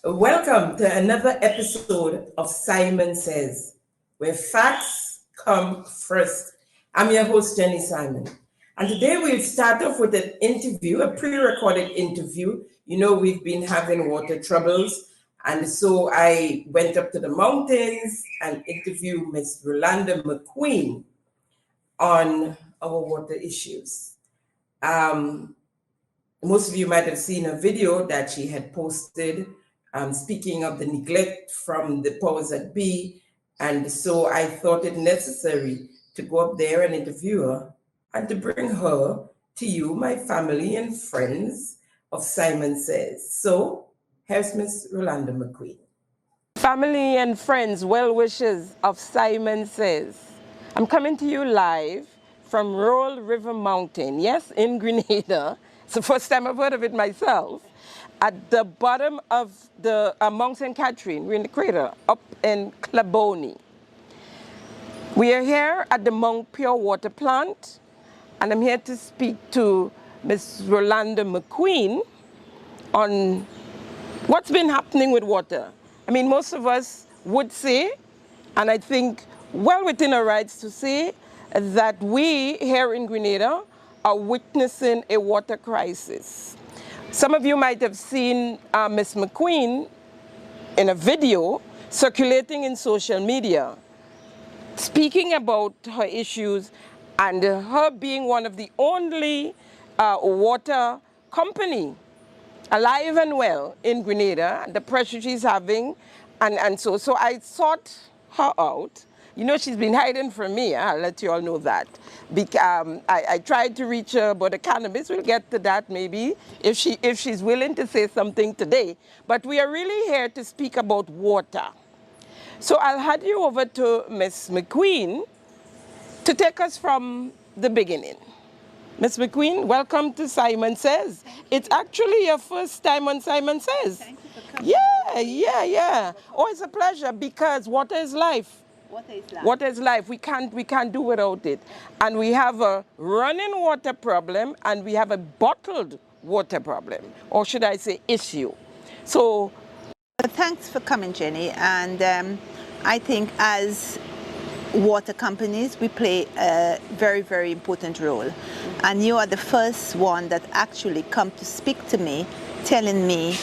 Welcome to another episode of Simon Says, where facts come first. I'm your host, Jenny Simon. And today we'll start off with an interview, a pre recorded interview. You know, we've been having water troubles. And so I went up to the mountains and interviewed Miss Rolanda McQueen on our water issues. Most of you might have seen a video that she had posted speaking of the neglect from the powers that be. And so I thought it necessary to go up there and interview her and to bring her to you, my family and friends of Simon Says. So here's Miss Rolanda McQueen. Family and friends, well wishers of Simon Says. I'm coming to you live from Roll River Mountain, yes, in Grenada. It's the first time I've heard of it myself. At the bottom of the Mount St. Catherine, we're in the crater, up in Claboni. We are here at the Mount Pure Water Plant, and I'm here to speak to Ms. Rolanda McQueen on what's been happening with water. I mean, most of us would say, and I think well within our rights to say, that we here in Grenada are witnessing a water crisis. Some of you might have seen Ms. McQueen in a video circulating in social media, speaking about her issues and her being one of the only water company alive and well in Grenada, the pressure she's having, and so I sought her out. You know, she's been hiding from me, I'll let you all know that. I tried to reach her about the cannabis. We'll get to that maybe, if she's willing to say something today. But we are really here to speak about water. So I'll hand you over to Ms. McQueen to take us from the beginning. Ms. McQueen, welcome to Simon Says. It's actually your first time on Simon Says. Thank you for coming. Yeah. Oh, it's a pleasure because water is life. Water is life. Water is life. We can't do without it. And we have a running water problem and we have a bottled water problem, or should I say issue. So, Well, thanks for coming, Jenny. And I think as water companies, we play a very, very important role. And you are the first one that actually come to speak to me, telling me,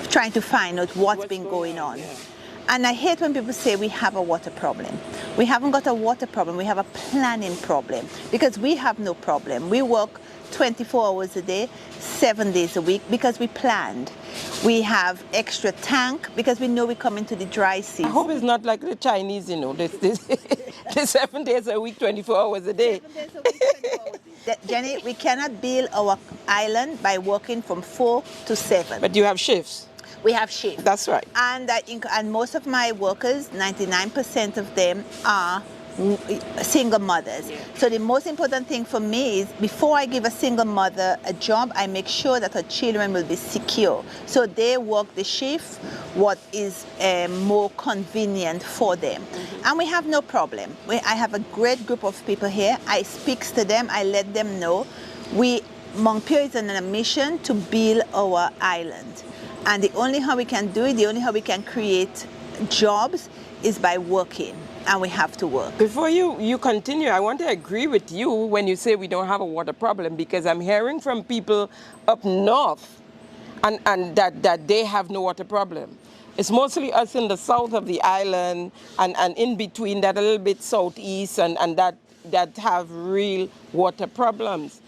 trying to find out what's been going on. Yeah. And I hate when people say we have a water problem. We haven't got a water problem, we have a planning problem. Because we have no problem. We work 24 hours a day, 7 days a week, because we planned. We have extra tank because we know we come into the dry season. I hope it's not like the Chinese, you know, this 7 days a week, 24 hours a day. 7 days a week, 24 hours. Jenny, we cannot build our island by working from 4 to 7. But you have shifts. We have shifts. That's right. And most of my workers, 99% of them are single mothers. Yeah. So the most important thing for me is before I give a single mother a job, I make sure that her children will be secure. So they work the shift what is more convenient for them. Mm-hmm. And we have no problem. I have a great group of people here. I speak to them. I let them know. Mount Pure is on a mission to build our island. And the only how we can do it, the only how we can create jobs is by working. And we have to work. Before you continue, I want to agree with you when you say we don't have a water problem, because I'm hearing from people up north and that they have no water problem. It's mostly us in the south of the island and in between that a little bit southeast and that have real water problems.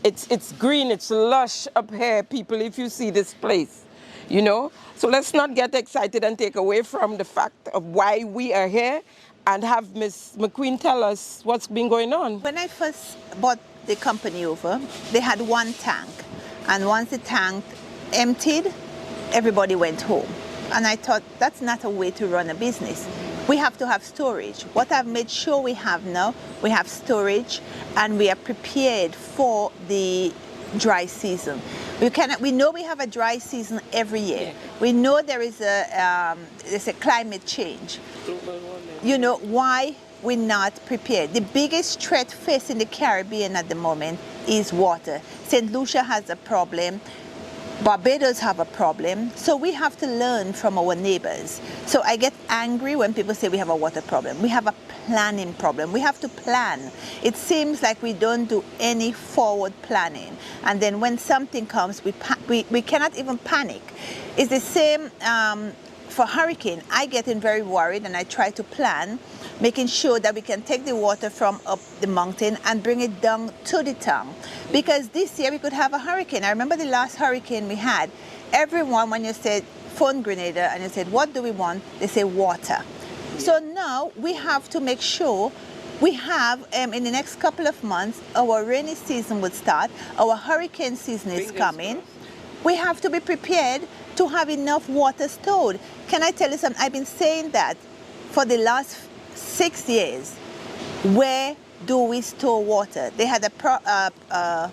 It's green, it's lush up here, people, if you see this place. You know, so let's not get excited and take away from the fact of why we are here and have Ms. McQueen tell us what's been going on. When I first bought the company over, they had one tank. And once the tank emptied, everybody went home. And I thought, that's not a way to run a business. We have to have storage. What I've made sure we have now, we have storage and we are prepared for the dry season. We know we have a dry season every year. Yeah. We know there's a climate change. You know, why we're not prepared. The biggest threat facing the Caribbean at the moment is water. St. Lucia has a problem. Barbados have a problem, so we have to learn from our neighbors. So I get angry when people say we have a water problem. We have a planning problem. We have to plan. It seems like we don't do any forward planning. And then when something comes, we cannot even panic. It's the same for hurricane. I get very worried and I try to plan, making sure that we can take the water from up the mountain and bring it down to the town. Because this year we could have a hurricane. I remember the last hurricane we had. Everyone, when you said phone Grenada and you said, what do we want? They say water. So now we have to make sure we have, in the next couple of months, our rainy season would start. Our hurricane season is coming. We have to be prepared to have enough water stored. Can I tell you something? I've been saying that for the last 6 years. Where do we store water? They had a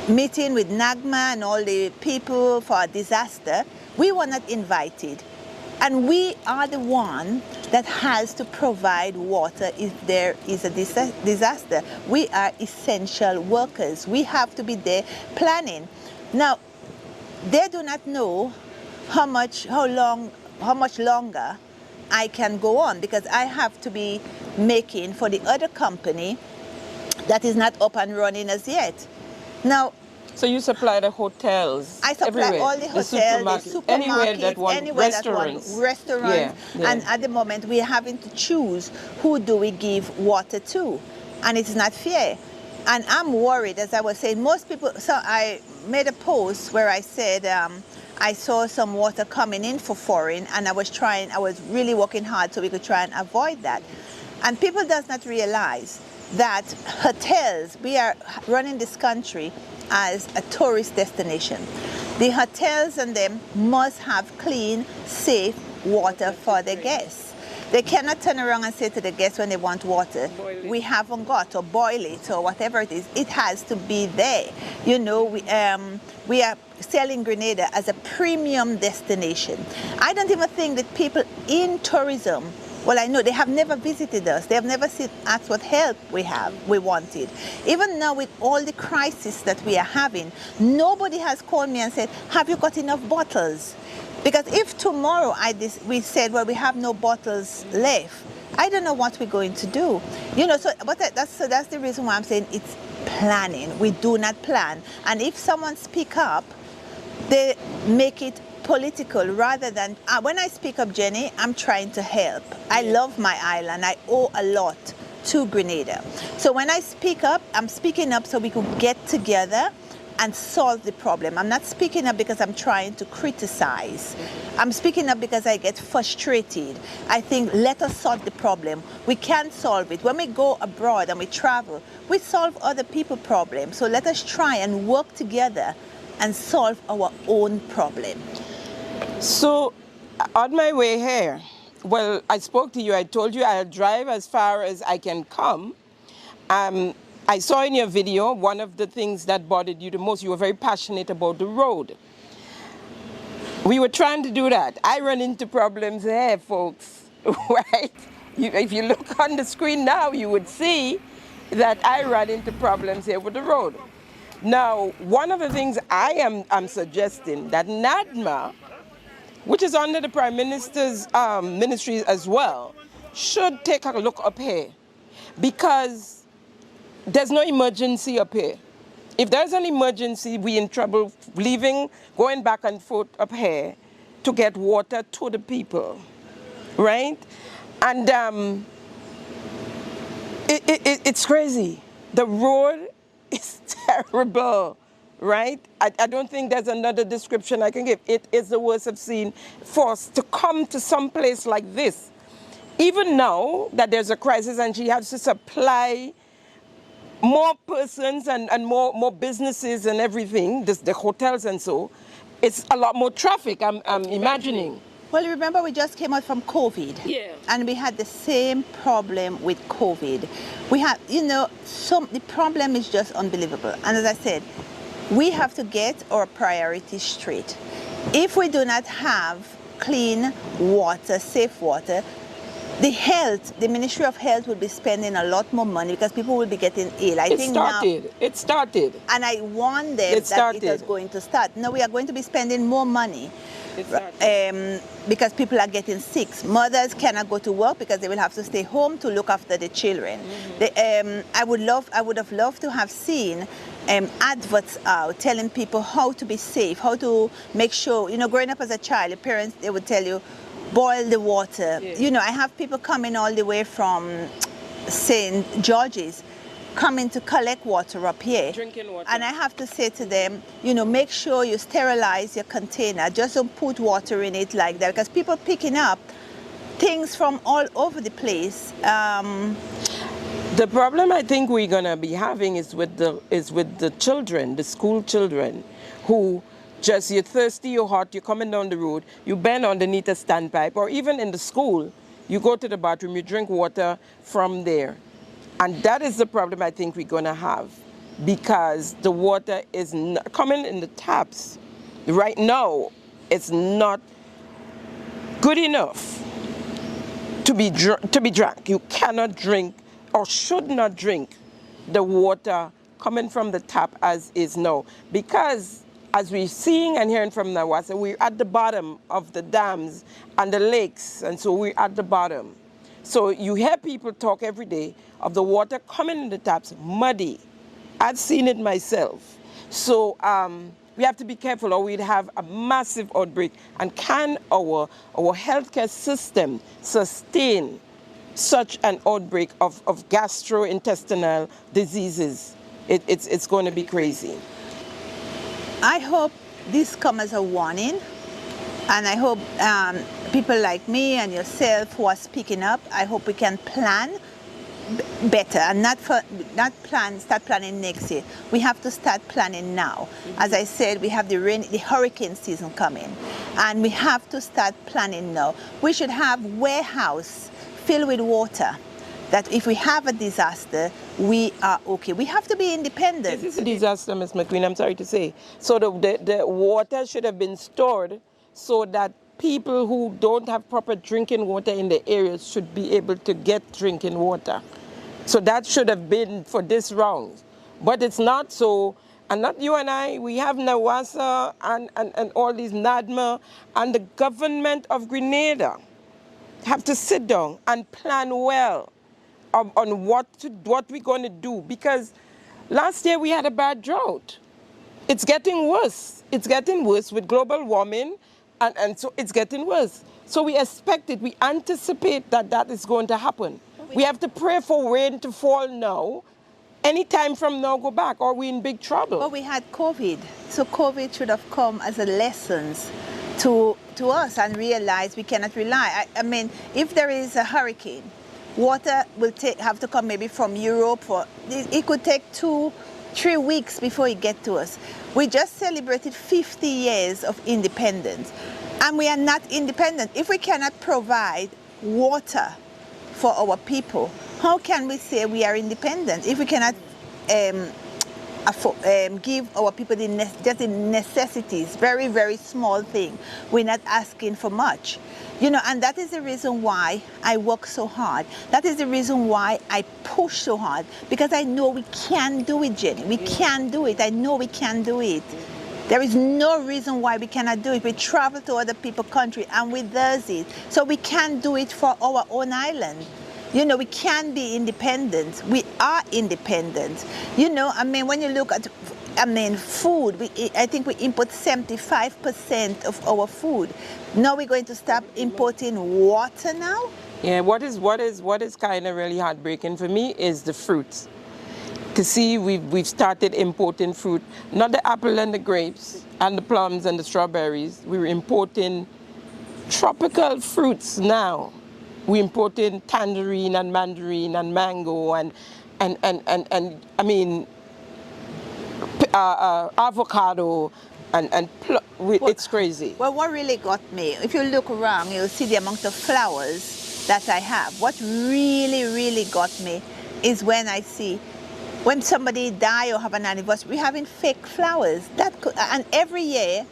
meeting with NAGMA and all the people for a disaster. We were not invited. And we are the one that has to provide water if there is a disaster. We are essential workers. We have to be there planning. Now, they do not know how much longer I can go on, because I have to be making for the other company that is not up and running as yet. Now, so you supply the hotels? I supply everywhere. all the hotels, the supermarkets, anywhere that want restaurants. Yeah. And at the moment, we are having to choose who do we give water to, and it's not fair. And I'm worried, as I was saying, most people. So I made a post where I said I saw some water coming in for foreign, and I was really working hard so we could try and avoid that. And people does not realize that hotels, we are running this country as a tourist destination. The hotels and them must have clean, safe water for their guests. They cannot turn around and say to the guests when they want water, we haven't got, or boil it, or whatever it is. It has to be there. You know, we are selling Grenada as a premium destination. I don't even think that people in tourism, well, I know they have never visited us. They have never asked what help we wanted. Even now with all the crisis that we are having, nobody has called me and said, have you got enough bottles? Because if tomorrow we said, well, we have no bottles left, I don't know what we're going to do. You know, so that's the reason why I'm saying it's planning. We do not plan. And if someone speak up, they make it political rather than, when I speak up, Jenny, I'm trying to help. I love my island. I owe a lot to Grenada. So when I speak up, I'm speaking up so we could get together and solve the problem. I'm not speaking up because I'm trying to criticize. I'm speaking up because I get frustrated. I think, let us solve the problem. We can't solve it. When we go abroad and we travel, we solve other people's problems. So let us try and work together and solve our own problem. So, on my way here, well, I spoke to you. I told you I'll drive as far as I can come. I saw in your video, one of the things that bothered you the most, you were very passionate about the road. We were trying to do that. I run into problems here, folks, right? If you look on the screen now, you would see that I run into problems here with the road. Now, one of the things I'm suggesting that NADMA, which is under the Prime Minister's ministry as well, should take a look up here, because there's no emergency up here. If there's an emergency, we're in trouble going back and forth up here to get water to the people, right? And it's crazy. The road is terrible, right? I don't think there's another description I can give. It is the worst I've seen. For us to come to some place like this, even now that there's a crisis and she has to supply more persons and more businesses and everything, the hotels and so, it's a lot more traffic, I'm imagining. Well, remember we just came out from COVID. Yeah. And we had the same problem with COVID. We had, the problem is just unbelievable. And as I said, we have to get our priorities straight. If we do not have clean water, safe water, the Ministry of Health will be spending a lot more money because people will be getting ill. It started. And I warned them that it was going to start. Now we are going to be spending more money because people are getting sick. Mothers cannot go to work because they will have to stay home to look after the children. I would have loved to have seen adverts out telling people how to be safe, how to make sure, growing up as a child, the parents, they would tell you, boil the water. Yeah. I have people coming all the way from St. George's coming to collect water up here. Drinking water. And I have to say to them, make sure you sterilize your container. Just don't put water in it like that, because people picking up things from all over the place. The problem I think we're gonna be having is with the children, the school children, who just, you're thirsty, you're hot, you're coming down the road, you bend underneath a standpipe, or even in the school, you go to the bathroom, you drink water from there. And that is the problem I think we're gonna have, because the water is not coming in the taps. Right now, it's not good enough to be drank. You cannot drink, or should not drink, the water coming from the tap as is now, because as we're seeing and hearing from Nawasa, we're at the bottom of the dams and the lakes, and so we're at the bottom. So you hear people talk every day of the water coming in the taps, muddy. I've seen it myself. So we have to be careful, or we'd have a massive outbreak. And can our healthcare system sustain such an outbreak of gastrointestinal diseases? It's going to be crazy. I hope this comes as a warning, and I hope people like me and yourself who are speaking up, I hope we can plan better and not start planning next year. We have to start planning now. As I said, we have the hurricane season coming, and we have to start planning now. We should have warehouse filled with water, that if we have a disaster, we are okay. We have to be independent. This is a disaster, Ms. McQueen, I'm sorry to say. So the water should have been stored so that people who don't have proper drinking water in the areas should be able to get drinking water. So that should have been for this round. But it's not so. And not you and I, we have Nawasa and all these NADMA, and the government of Grenada have to sit down and plan well on what we're going to do, because last year we had a bad drought. It's getting worse. It's getting worse with global warming, and so it's getting worse. So we expect it, we anticipate that is going to happen. We have to pray for rain to fall now. Any time from now, go back, or we're in big trouble. But we had COVID, so COVID should have come as a lesson to us and realize we cannot rely. I mean, if there is a hurricane, water will have to come maybe from Europe. It could take 2-3 weeks before it gets to us. We just celebrated 50 years of independence, and we are not independent. If we cannot provide water for our people, how can we say we are independent? If we cannot give our people just the necessities, very, very small thing, we're not asking for much. And that is the reason why I work so hard. That is the reason why I push so hard, because I know we can do it, Jenny. We can do it. I know we can do it. There is no reason why we cannot do it. We travel to other people's country and we does it. So we can do it for our own island. We can be independent. We are independent. When you look at food, I think we import 75% of our food. Now we're going to stop importing water now? Yeah, what is kind of really heartbreaking for me is the fruits. To see we've started importing fruit, not the apple and the grapes and the plums and the strawberries. We're importing tropical fruits now. We're importing tangerine and mandarin and mango and avocado it's crazy. Well, what really got me, if you look around, you'll see the amount of flowers that I have. What really, really got me is when I see when somebody die or have an anniversary, we're having fake flowers. And every year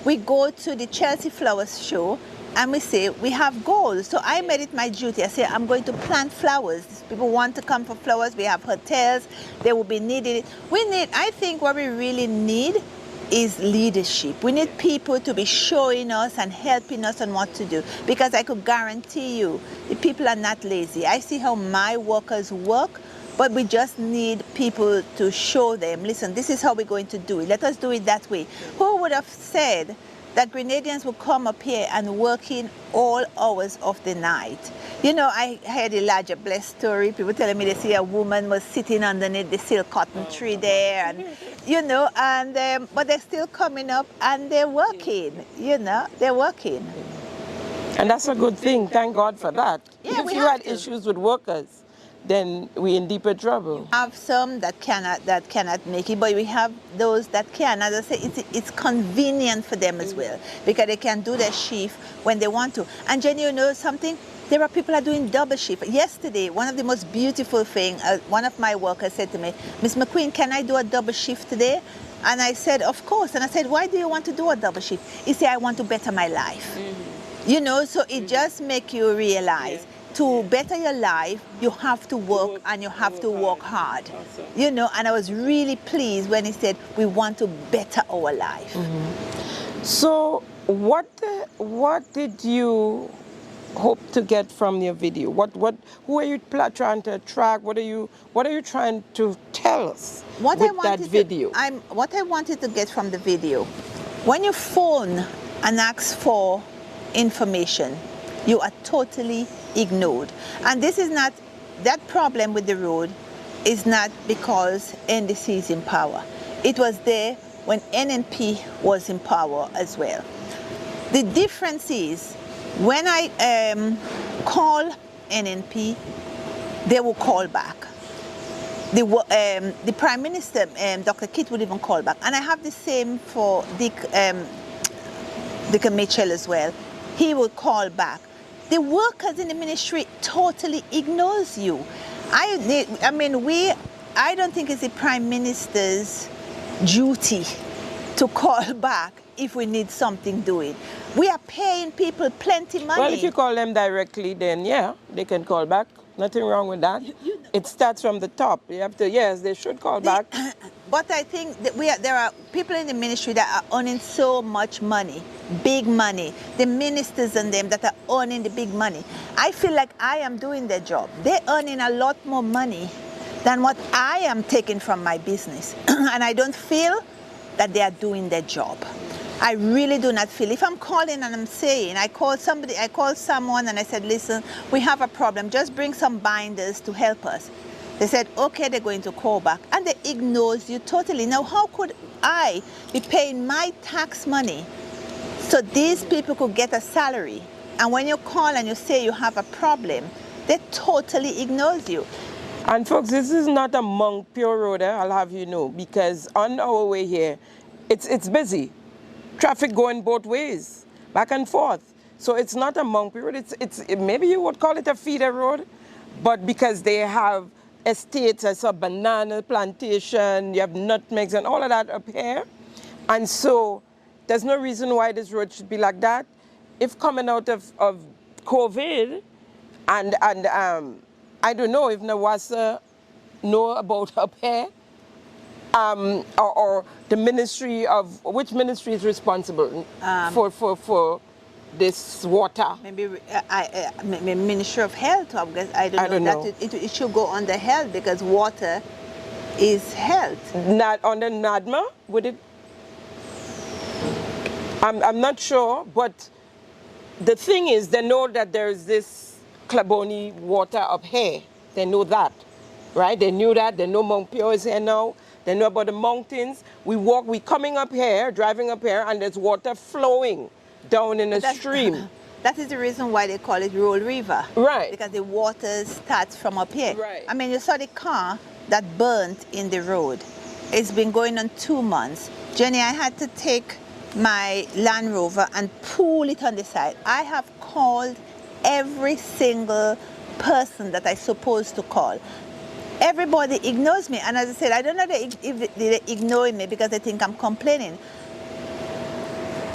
we go to the Chelsea Flowers Show, and we say we have goals. So I made it my duty. I say I'm going to plant flowers. People want to come for flowers. We have hotels. They will be needed. I think what we really need is leadership. We need people to be showing us and helping us on what to do, because I could guarantee you the people are not lazy. I see how my workers work, but we just need people to show them, listen, this is how we're going to do it. Let us do it that way. Who would have said that Grenadians would come up here and work in all hours of the night? You know, I heard a larger blessed story. People telling me they see a woman was sitting underneath the silk cotton tree there, and you know, and but they're still coming up and they're working. You know, they're working. And that's a good thing. Thank God for that. Yeah, if you had issues with workers, then we're in deeper trouble. We have some that cannot make it, but we have those that can. As I say, it's convenient for them as well, because they can do their shift when they want to. And Jenny, you know something? There are people that are doing double shift. Yesterday, one of the most beautiful things, one of my workers said to me, Miss McQueen, can I do a double shift today? And I said, of course. And I said, why do you want to do a double shift? He said, I want to better my life. You know, so it just makes you realize, to better your life, you have to work and you have to work hard. You know, and I was really pleased when he said, we want to better our life. So what did you hope to get from your video? Who are you trying to attract? What are you trying to tell us with that video? What I wanted to get from the video, when you phone and ask for information, you are totally ignored. And this is not, that problem with the road is not because NDC is in power. It was there when NNP was in power as well. The difference is, when I call NNP, they will call back. The Prime Minister, Dr. Kitt, would even call back. And I have the same for Dick Mitchell as well. He will call back. The workers in the ministry totally ignores you. I don't think it's the Prime Minister's duty to call back if we need something doing. We are paying people plenty money. Well, if you call them directly, then yeah, they can call back. Nothing wrong with that. It starts from the top. You have to, yes, they should call back. But I think that there are people in the ministry that are earning so much money, big money. The ministers and them that are earning the big money. I feel like I am doing their job. They're earning a lot more money than what I am taking from my business. And I don't feel that they are doing their job. I really do not feel. If I'm calling and I'm saying, I called someone and I said, listen, we have a problem, just bring some binders to help us. They said, okay, they're going to call back. And they ignores you totally. Now, how could I be paying my tax money so these people could get a salary? And when you call and you say you have a problem, they totally ignores you. And folks, this is not a Monk Pure Road, I'll have you know, because on our way here, it's busy. Traffic going both ways, back and forth. So it's not a Monk Pure Road. It's maybe you would call it a feeder road, but because they have estates, I saw banana plantation, you have nutmegs and all of that up here. And so there's no reason why this road should be like that. If coming out of COVID, and I don't know if Nawasa know about up here, or the ministry of, which ministry is responsible for this water? Maybe Ministry of Health, I guess. I don't know. It should go under health, because water is health. Not under NADMA, would it? I'm not sure, but the thing is, they know that there's this Claboni water up here. They know that, right? They knew that. They know Mount Pure is here now. They know about the mountains. We coming up here, driving up here, and there's water flowing down in a stream. That is the reason why they call it Roll River. Right. Because the water starts from up here. Right. I mean, you saw the car that burnt in the road. It's been going on 2 months. Jenny, I had to take my Land Rover and pull it on the side. I have called every single person that I supposed to call. Everybody ignores me, and as I said, I don't know if they're ignoring me because they think I'm complaining.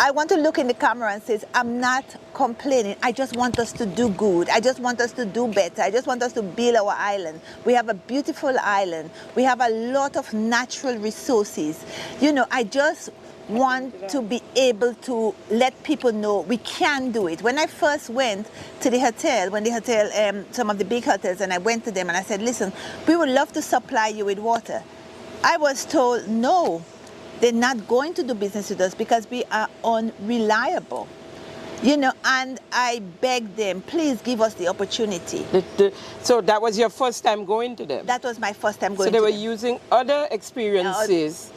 I want to look in the camera and say, I'm not complaining. I just want us to do good. I just want us to do better. I just want us to build our island. We have a beautiful island. We have a lot of natural resources. You know, I just want to be able to let people know we can do it. When I first went to the hotel, some of the big hotels, and I went to them and I said, listen, we would love to supply you with water. I was told, no, they're not going to do business with us because we are unreliable. You know, and I begged them, please give us the opportunity. So that was your first time going to them? That was my first time going to them. So they were using other experiences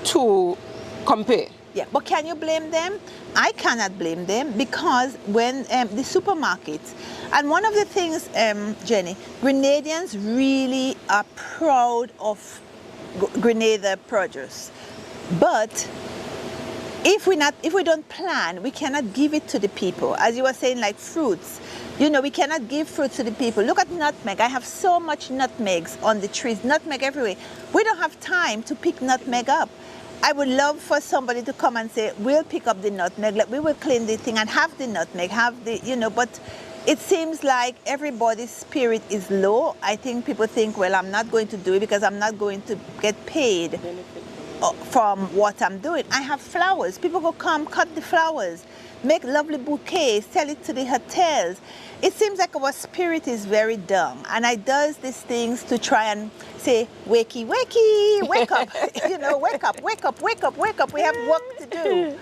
to compare. Yeah, but can you blame them? I cannot blame them because when the supermarkets, and one of the things, Jenny, Grenadians really are proud of Grenada produce. But if we don't plan, we cannot give it to the people. As you were saying, like fruits, you know, we cannot give fruits to the people. Look at nutmeg. I have so much nutmegs on the trees, nutmeg everywhere. We don't have time to pick nutmeg up. I would love for somebody to come and say, we'll pick up the nutmeg, like we will clean the thing and have the nutmeg, you know, but it seems like everybody's spirit is low. I think people think, well, I'm not going to do it because I'm not going to get paid from what I'm doing. I have flowers. People will come, cut the flowers, make lovely bouquets, sell it to the hotels. It seems like our spirit is very dumb, and I does these things to try and say, wakey, wakey, wake up, you know, wake up, wake up, wake up, wake up. We have work to do.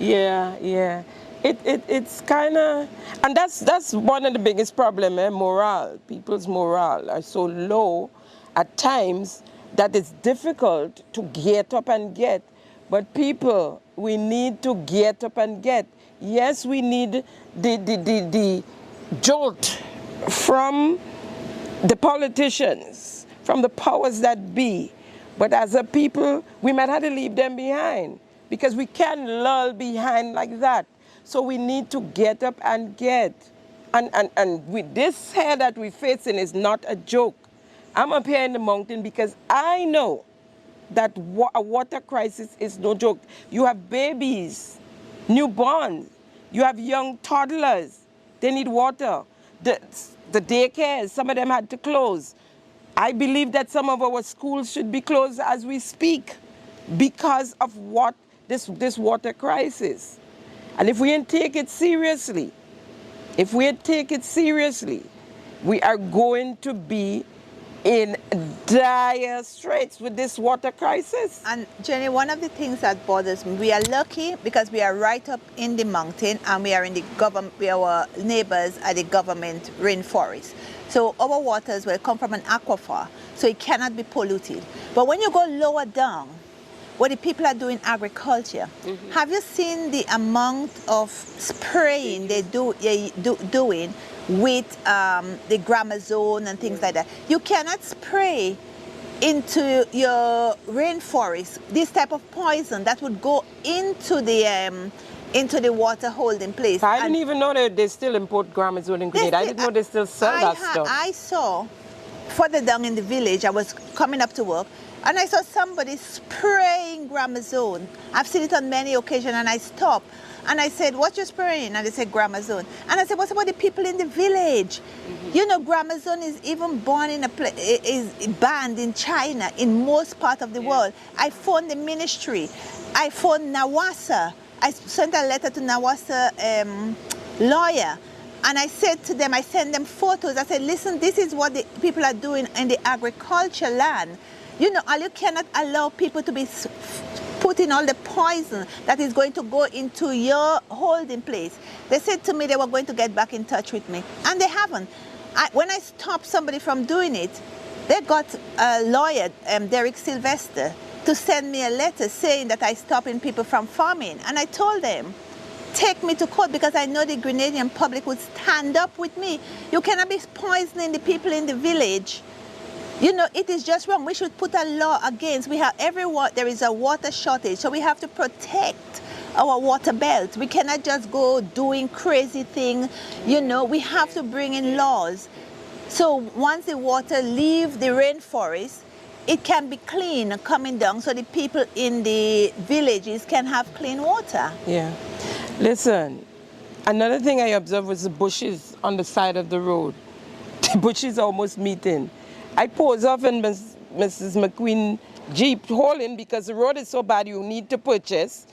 Yeah. It's kind of, and that's one of the biggest problems, morale. People's morale are so low at times that it's difficult to get up and get. But people, we need to get up and get. Yes, we need the jolt from the politicians, from the powers that be. But as a people, we might have to leave them behind because we can't lull behind like that. So we need to get up and get. And with this hair that we're facing is not a joke. I'm up here in the mountain because I know that a water crisis is no joke. You have babies, newborns, you have young toddlers. They need water. The daycares, some of them had to close. I believe that some of our schools should be closed as we speak because of what this water crisis. And if we didn't take it seriously, we are going to be in dire straits with this water crisis. And Jenny, one of the things that bothers me, we are lucky because we are right up in the mountain and we are in the government, our neighbors are the government rainforest. So our waters will come from an aquifer, so it cannot be polluted. But when you go lower down, what the people are doing agriculture, have you seen the amount of spraying they doing with the gramazone and things like that? You cannot spray into your rainforest this type of poison that would go into the water holding place. I didn't even know that they still import gramazone in Grenada. I didn't know they still sell that stuff. I saw further down in the village, I was coming up to work, and I saw somebody spraying gramazone. I've seen it on many occasions, and I stopped. And I said, what you spraying? And they said, gramazone. And I said, what about the people in the village? You know, gramazone is even is banned in China, in most parts of the world. I phoned the ministry. I phoned Nawasa. I sent a letter to Nawasa lawyer. And I said to them, I sent them photos. I said, listen, this is what the people are doing in the agriculture land. You know, you cannot allow people to be putting all the poison that is going to go into your holding place. They said to me they were going to get back in touch with me, and they haven't. When I stopped somebody from doing it, they got a lawyer, Derek Sylvester, to send me a letter saying that I stopping people from farming. And I told them, take me to court because I know the Grenadian public would stand up with me. You cannot be poisoning the people in the village. You know, it is just wrong. We should put a law against. There is a water shortage, so we have to protect our water belt. We cannot just go doing crazy things. You know, we have to bring in laws. So once the water leaves the rainforest, it can be clean coming down so the people in the villages can have clean water. Yeah. Listen, another thing I observed was the bushes on the side of the road. The bushes are almost meeting. I pause off in Mrs. McQueen Jeep hauling because the road is so bad you need to purchase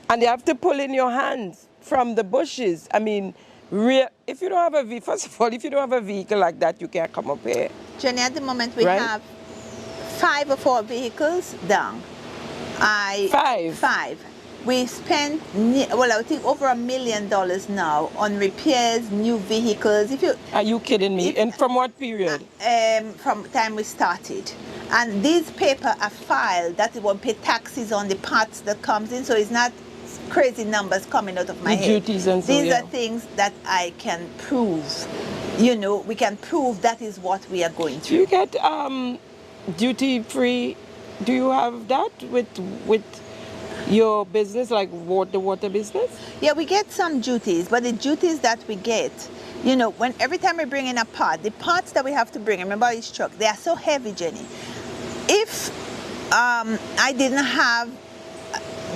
and you have to pull in your hands from the bushes. I mean, if you don't have a vehicle, first of all, if you don't have a vehicle like that, you can't come up here. Jenny, at the moment we Right? have 5 or 4 vehicles down. Five? We spent, well, I think over $1 million now on repairs, new vehicles. Are you kidding me? And from what period? From the time we started. And these papers are filed that it won't pay taxes on the parts that comes in, so it's not crazy numbers coming out of my head. Duties and so, These yeah. are things that I can prove. You know, we can prove that is what we are going Do through. you get duty free? Do you have that with your business, like the water business? Yeah, we get some duties, but the duties that we get, you know, every time we bring in a part, the parts that we have to bring, remember each truck, they are so heavy, Jenny. If I didn't have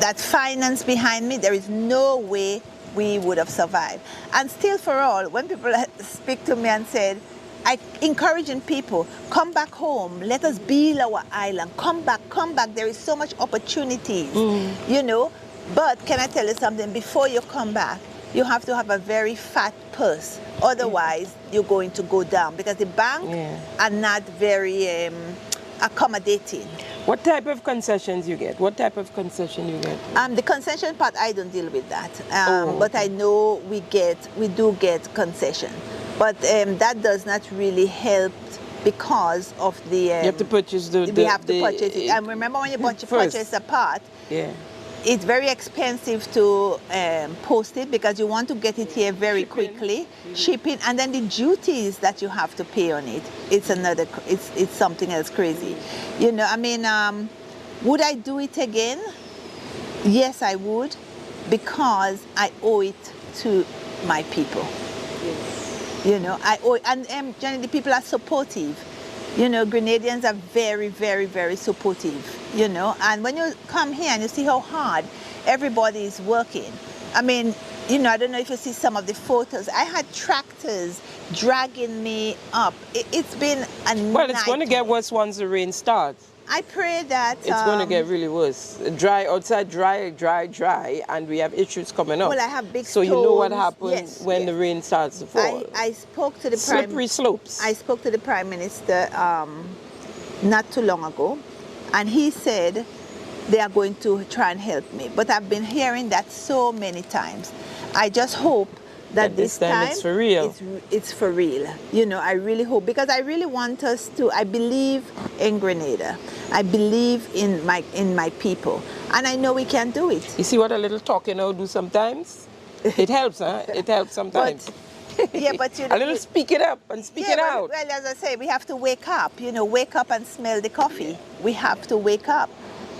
that finance behind me, there is no way we would have survived. And still for all, when people speak to me and said, I encouraging people, come back home, let us build our island, come back, there is so much opportunities, you know. But can I tell you something, before you come back, you have to have a very fat purse, otherwise you're going to go down because the bank are not very accommodating. What type of concessions you get? What type of concession you get? The concession part, I don't deal with that, okay. but I know we do get concession. But that does not really help because of the... you have to purchase we have to purchase it. And remember when you purchase a part, it's very expensive to post it because you want to get it here very quickly, shipping, and then the duties that you have to pay on it, it's something else crazy. You know, I mean, would I do it again? Yes, I would, because I owe it to my people. You know, I owe, and generally the people are supportive. You know, Grenadians are very, very, very supportive, you know. And when you come here and you see how hard everybody is working, I mean, you know, I don't know if you see some of the photos. I had tractors dragging me up. It's been a nightmare. Well, it's going to get worse once the rain starts. I pray that... It's going to get really worse. Outside dry, and we have issues coming up. Well, I have big So stones. you know what happens when the rain starts to fall. I spoke to the slippery slopes. I spoke to the Prime Minister not too long ago, and he said they are going to try and help me. But I've been hearing that so many times. I just hope that this time it's for real. It's for real. You know, I really hope, because I really want us to, I believe in Grenada. I believe in my people. And I know we can do it. You see what a little talking will do sometimes? It helps, huh? It helps sometimes. But you know, a little speak it up and speak it out. Well, as I say, we have to wake up. You know, wake up and smell the coffee. We have to wake up,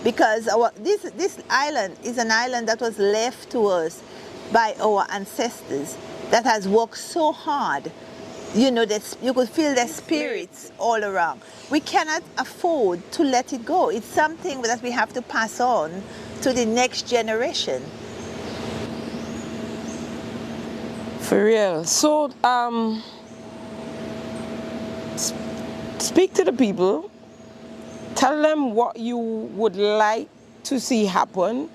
because this island is an island that was left to us by our ancestors that has worked so hard. You know, you could feel their spirits all around. We cannot afford to let it go. It's something that we have to pass on to the next generation. For real. So, speak to the people. Tell them what you would like to see happen.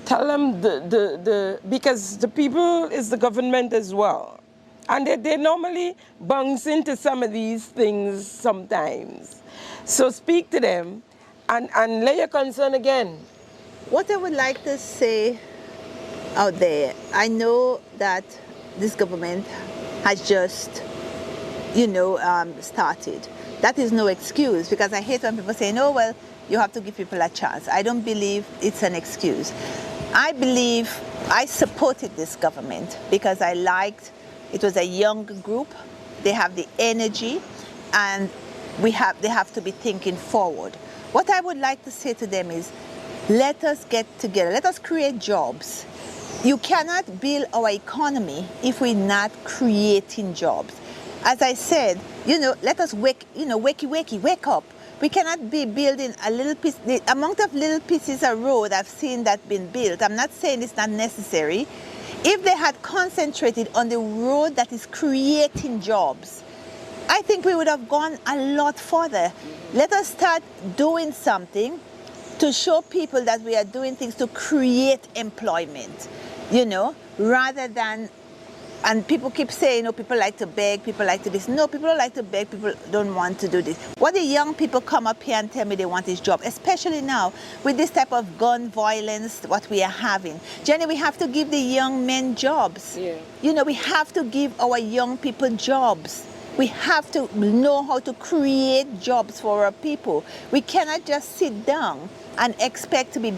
Tell them because the people is the government as well. And they normally bounce into some of these things sometimes. So speak to them and lay your concern again. What I would like to say out there, I know that this government has just, you know, started. That is no excuse, because I hate when people say, no, well, you have to give people a chance. I don't believe it's an excuse. I believe I supported this government because I liked, it was a young group, they have the energy, and they have to be thinking forward. What I would like to say to them is, let us get together, let us create jobs. You cannot build our economy if we're not creating jobs. As I said, you know, let us wake up. We cannot be building a little piece, the amount of little pieces of road I've seen that been built. I'm not saying it's not necessary. If they had concentrated on the road that is creating jobs, I think we would have gone a lot further. Let us start doing something to show people that we are doing things to create employment, you know, rather than, and people keep saying, oh, people like to beg, people like to this. No, people don't like to beg, people don't want to do this. What the young people come up here and tell me they want is job, especially now with this type of gun violence, what we are having. Jenny, we have to give the young men jobs. Yeah. You know, we have to give our young people jobs. We have to know how to create jobs for our people. We cannot just sit down and expect to be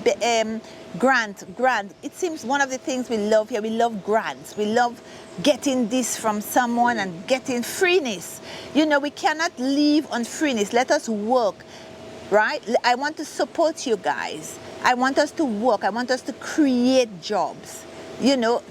grant. It seems one of the things we love here, we love grants. We love getting this from someone and getting freeness. You know, we cannot live on freeness. Let us work, right? I want to support you guys. I want us to work. I want us to create jobs. You know,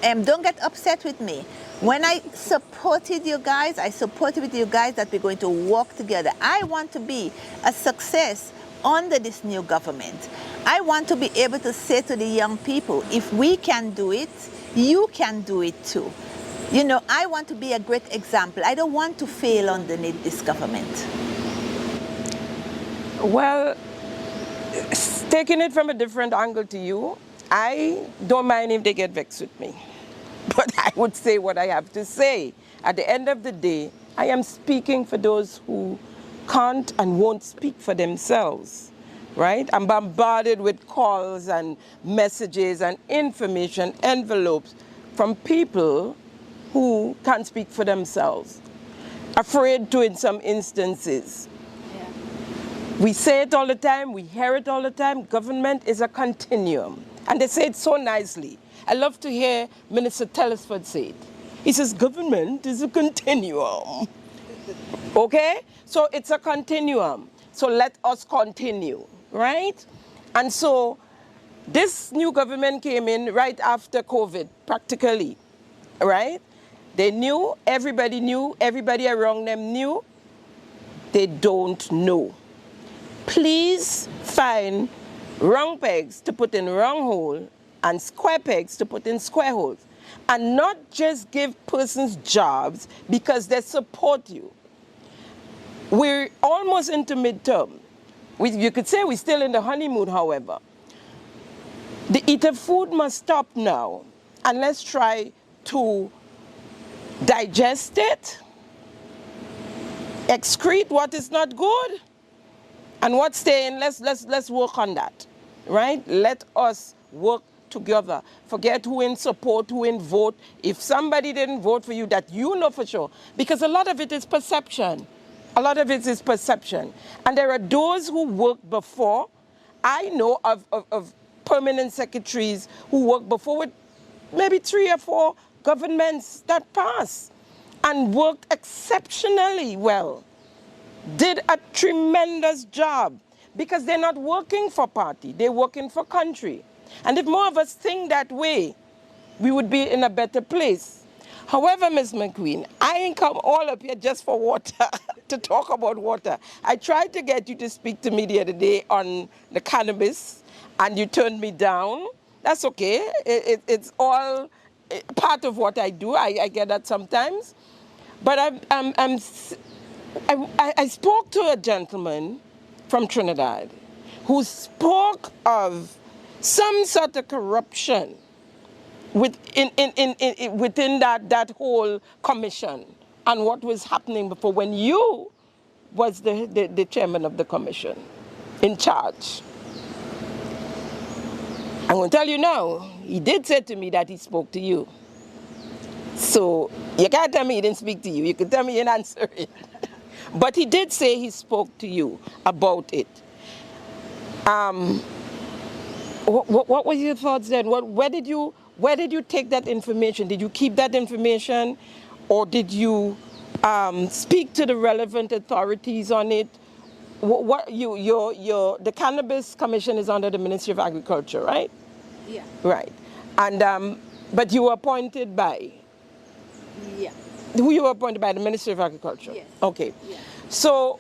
don't get upset with me. When I supported you guys, I supported with you guys that we're going to work together. I want to be a success under this new government. I want to be able to say to the young people, if we can do it, you can do it too. You know, I want to be a great example. I don't want to fail underneath this government. Well, taking it from a different angle to you, I don't mind if they get vexed with me. But I would say what I have to say. At the end of the day, I am speaking for those who can't and won't speak for themselves, right? I'm bombarded with calls and messages and information envelopes from people who can't speak for themselves, afraid to in some instances. Yeah. We say it all the time, we hear it all the time, government is a continuum. And they say it so nicely. I love to hear Minister Telesford say it. He says, government is a continuum. Okay? So it's a continuum. So let us continue, right? And so this new government came in right after COVID, practically, right? They knew, everybody around them knew. They don't know. Please find wrong pegs to put in wrong hole and square pegs to put in square holes. And not just give persons jobs because they support you. We're almost into midterm. You could say we're still in the honeymoon, however. The eater food must stop now. And let's try to digest it, excrete what is not good, and what's staying, let's work on that, right? Let us work together. Forget who in support, who in vote. If somebody didn't vote for you, that you know for sure. Because a lot of it is perception. A lot of it is perception. And there are those who worked before. I know of permanent secretaries who worked before with maybe 3 or 4 governments that passed and worked exceptionally well. Did a tremendous job because they're not working for party, they're working for country. And if more of us think that way, we would be in a better place. However, Ms. McQueen, I ain't come all up here just for water, to talk about water. I tried to get you to speak to me the other day on the cannabis, and you turned me down. That's okay. It's all part of what I do. I get that sometimes. But I spoke to a gentleman from Trinidad who spoke of some sort of corruption within that whole commission and what was happening before when you was the chairman of the commission in charge. I'm going to tell you now, he did say to me that he spoke to you. So you can't tell me he didn't speak to you. You can tell me he didn't answer it. But he did say he spoke to you about it. What were your thoughts then? Where did you take that information? Did you keep that information, or did you speak to the relevant authorities on it? The Cannabis Commission is under the Ministry of Agriculture, right? Yeah. Right. And but you were appointed by? Yeah. Who you were appointed by? The Ministry of Agriculture? Yes. Okay. Yeah. So,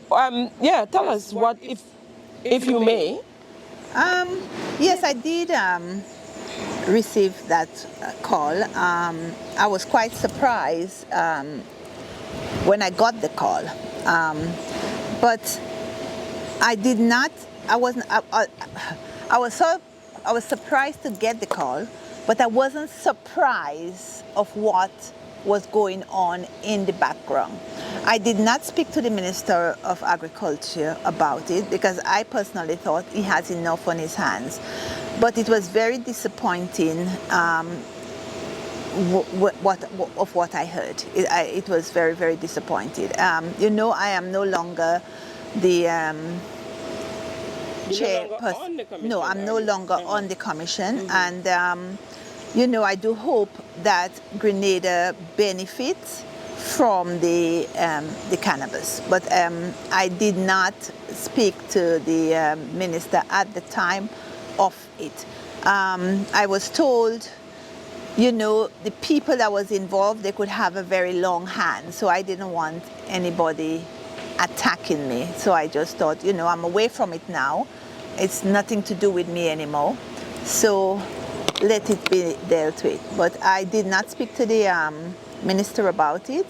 yeah, tell us what, if you may. Yes, I did receive that call. I was quite surprised when I got the call, but I did not. I wasn't. I was surprised to get the call, but I wasn't surprised of what was going on in the background. I did not speak to the Minister of Agriculture about it because I personally thought he has enough on his hands. But it was very disappointing what I heard. It was very, very disappointing. You know, I am no longer the chairperson. No, I'm no longer on the commission, and you know, I do hope that Grenada benefits from the cannabis. But I did not speak to the minister at the time of it. I was told, you know, the people that was involved, they could have a very long hand, so I didn't want anybody attacking me. So I just thought, you know, I'm away from it now. It's nothing to do with me anymore. So let it be dealt with. But I did not speak to the minister about it,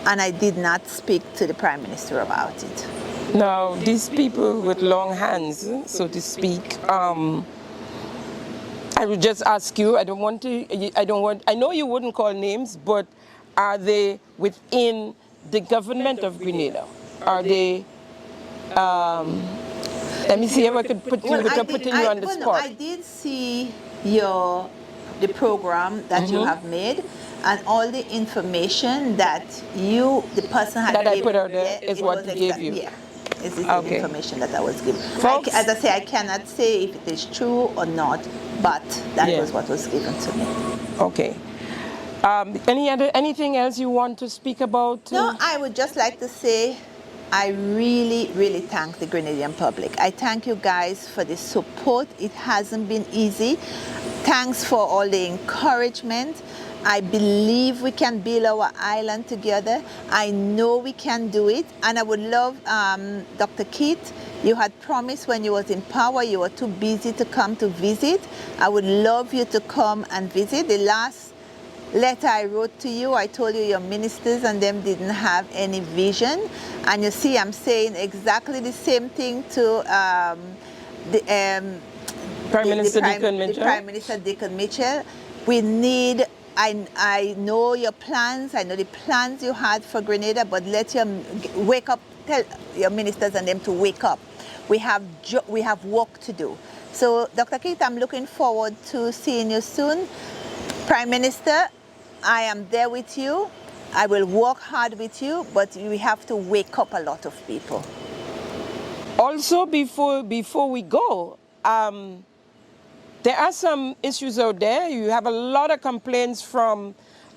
and I did not speak to the Prime Minister about it. Now, these people with long hands, so to speak, I would just ask you, I know you wouldn't call names, but are they within the government of Grenada? Are they, let me see if I could put you, putting you on the spot. I did see the program that you have made, and all the information that the person had that I put out there is what he gave you. Yeah, it's the information that I was given. As I say, I cannot say if it is true or not, but that was what was given to me. Okay. Anything else you want to speak about? No, I would just like to say I really, really thank the Grenadian public. I thank you guys for the support. It hasn't been easy. Thanks for all the encouragement. I believe we can build our island together. I know we can do it. And I would love, Dr. Keith, you had promised when you was in power, you were too busy to come to visit. I would love you to come and visit. The last letter I wrote to you, I told you your ministers and them didn't have any vision. And you see, I'm saying exactly the same thing to Prime Minister Deacon Mitchell. The Prime Minister Deacon Mitchell. We need, I know your plans, I know the plans you had for Grenada, but let your wake up, tell your ministers and them to wake up. We have work to do. So, Dr. Keith, I'm looking forward to seeing you soon. Prime Minister, I am there with you. I will work hard with you, but we have to wake up a lot of people. Also, before we go, there are some issues out there. You have a lot of complaints from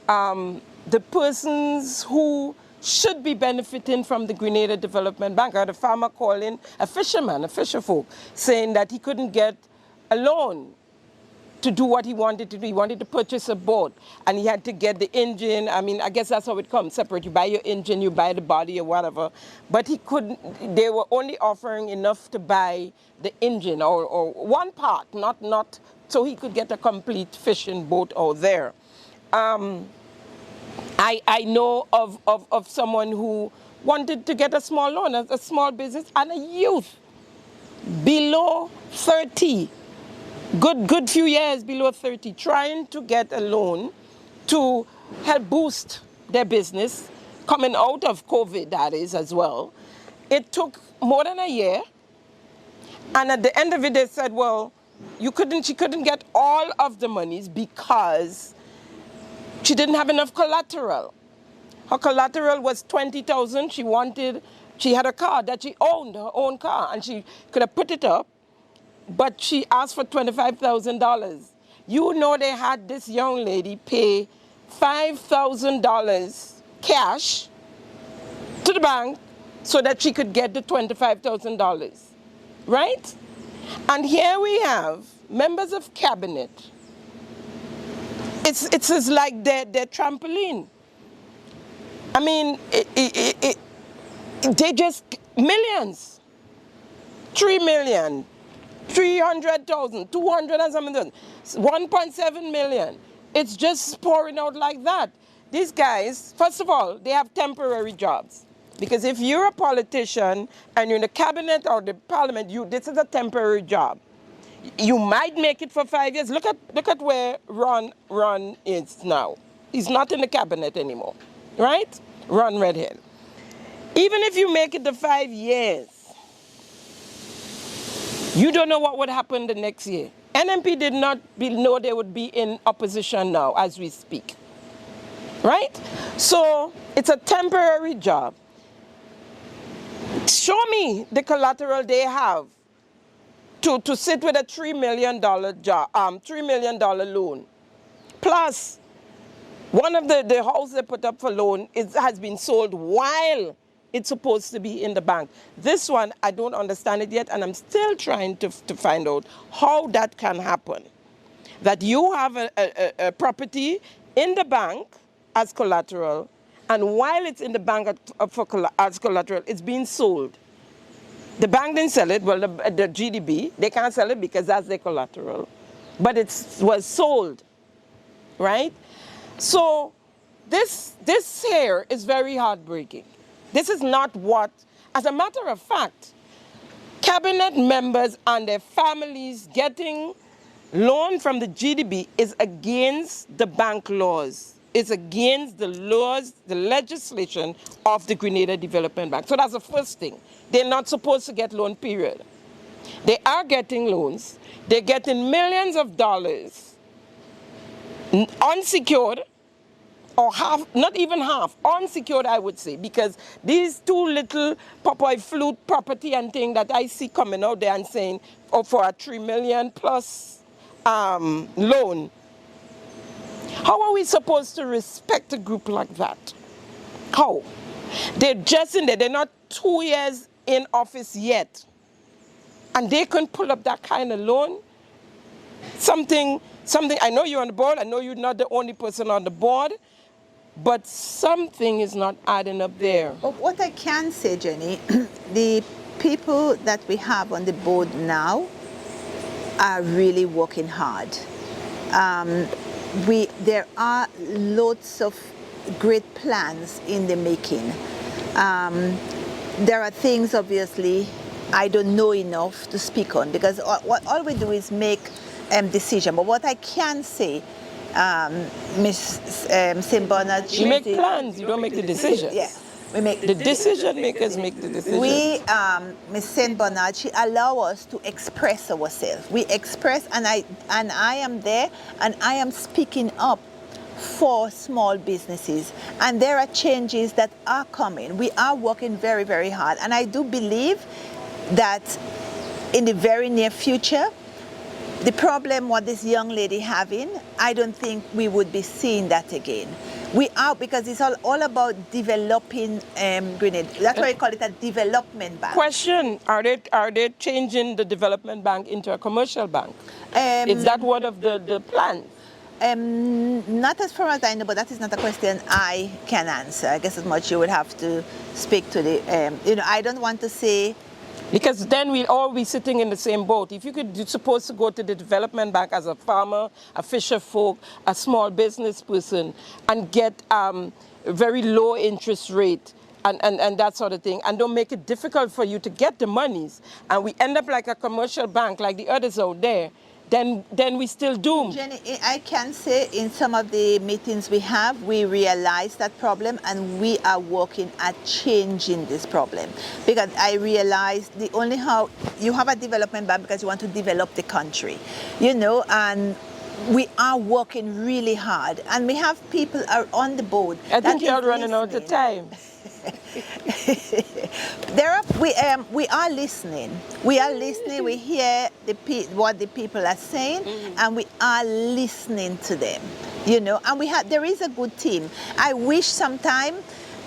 the persons who should be benefiting from the Grenada Development Bank. I had a farmer calling, a fisher folk, saying that he couldn't get a loan to do what he wanted to do. He wanted to purchase a boat, and he had to get the engine. I mean, I guess that's how it comes, separate. You buy your engine, you buy the body or whatever. But he couldn't, they were only offering enough to buy the engine or one part, not so he could get a complete fishing boat out there. I know of someone who wanted to get a small loan, a small business, and a youth below 30, good few years below 30, trying to get a loan to help boost their business, coming out of COVID, that is, as well. It took more than a year, and at the end of it, they said, well, she couldn't get all of the monies because she didn't have enough collateral. Her collateral was $20,000. She had a car that she owned, her own car, and she could have put it up, but she asked for $25,000. You know, they had this young lady pay $5,000 cash to the bank so that she could get the $25,000, right? And here we have members of cabinet. It's like their trampoline. I mean, They just millions. 3 million, 300,000, 200 and something, 1.7 million. It's just pouring out like that. These guys, first of all, they have temporary jobs. Because if you're a politician and you're in the cabinet or the parliament, this is a temporary job. You might make it for 5 years. Look at where Ron is now. He's not in the cabinet anymore, right? Ron Redhead. Even if you make it to 5 years, you don't know what would happen the next year. NMP did not know they would be in opposition now as we speak, right? So it's a temporary job. Show me the collateral they have to sit with a $3 million $3 million loan. Plus, one of the house they put up for loan has been sold while it's supposed to be in the bank. This one, I don't understand it yet, and I'm still trying to find out how that can happen. That you have a property in the bank as collateral, and while it's in the bank as collateral, it's being sold. The bank didn't sell it, well, the GDB, they can't sell it because that's their collateral. But it was sold, right? So this here is very heartbreaking. This is not what, as a matter of fact, cabinet members and their families getting loan from the GDB is against the bank laws. It's against the laws, the legislation of the Grenada Development Bank. So that's the first thing. They're not supposed to get loan, period. They are getting loans. They're getting millions of dollars unsecured, or half, not even half, unsecured, I would say, because these two little Popeye flute property and thing that I see coming out there and saying, oh, for a 3 million plus loan. How are we supposed to respect a group like that? How? They're just in there. They're not 2 years in office yet. And they can pull up that kind of loan. Something, I know you're on the board. I know you're not the only person on the board. But something is not adding up there. What I can say, Jenny, the people that we have on the board now are really working hard. There are lots of great plans in the making. There are things, obviously, I don't know enough to speak on, because all we do is make decisions. But what I can say, Ms. Simbona, you make plans, you don't make the decisions. Yeah, we make the decision makers make the decisions. We, Ms. Saint Bonacci, allow us to express ourselves. We express, and I am there, and I am speaking up for small businesses. And there are changes that are coming. We are working very, very hard. And I do believe that in the very near future, the problem what this young lady having, I don't think we would be seeing that again. We are, because it's all about developing Grenada. That's why I call it a development bank. Question, are they changing the development bank into a commercial bank? Is that one of the plans? Not as far as I know, but that is not a question I can answer. I guess as much you would have to speak to the, I don't want to say. Because then we'll all be sitting in the same boat. If you're supposed to go to the development bank as a farmer, a fisher folk, a small business person, and get very low interest rate and that sort of thing, and don't make it difficult for you to get the monies, and we end up like a commercial bank like the others out there, then we still doomed. Jenny, I can say in some of the meetings we have, we realize that problem, and we are working at changing this problem. Because I realize the only how you have a development bank because you want to develop the country, and we are working really hard, and we have people are on the board. I think you're running out of time. We are listening. We are listening. We hear what the people are saying, and we are listening to them. And there is a good team. I wish sometime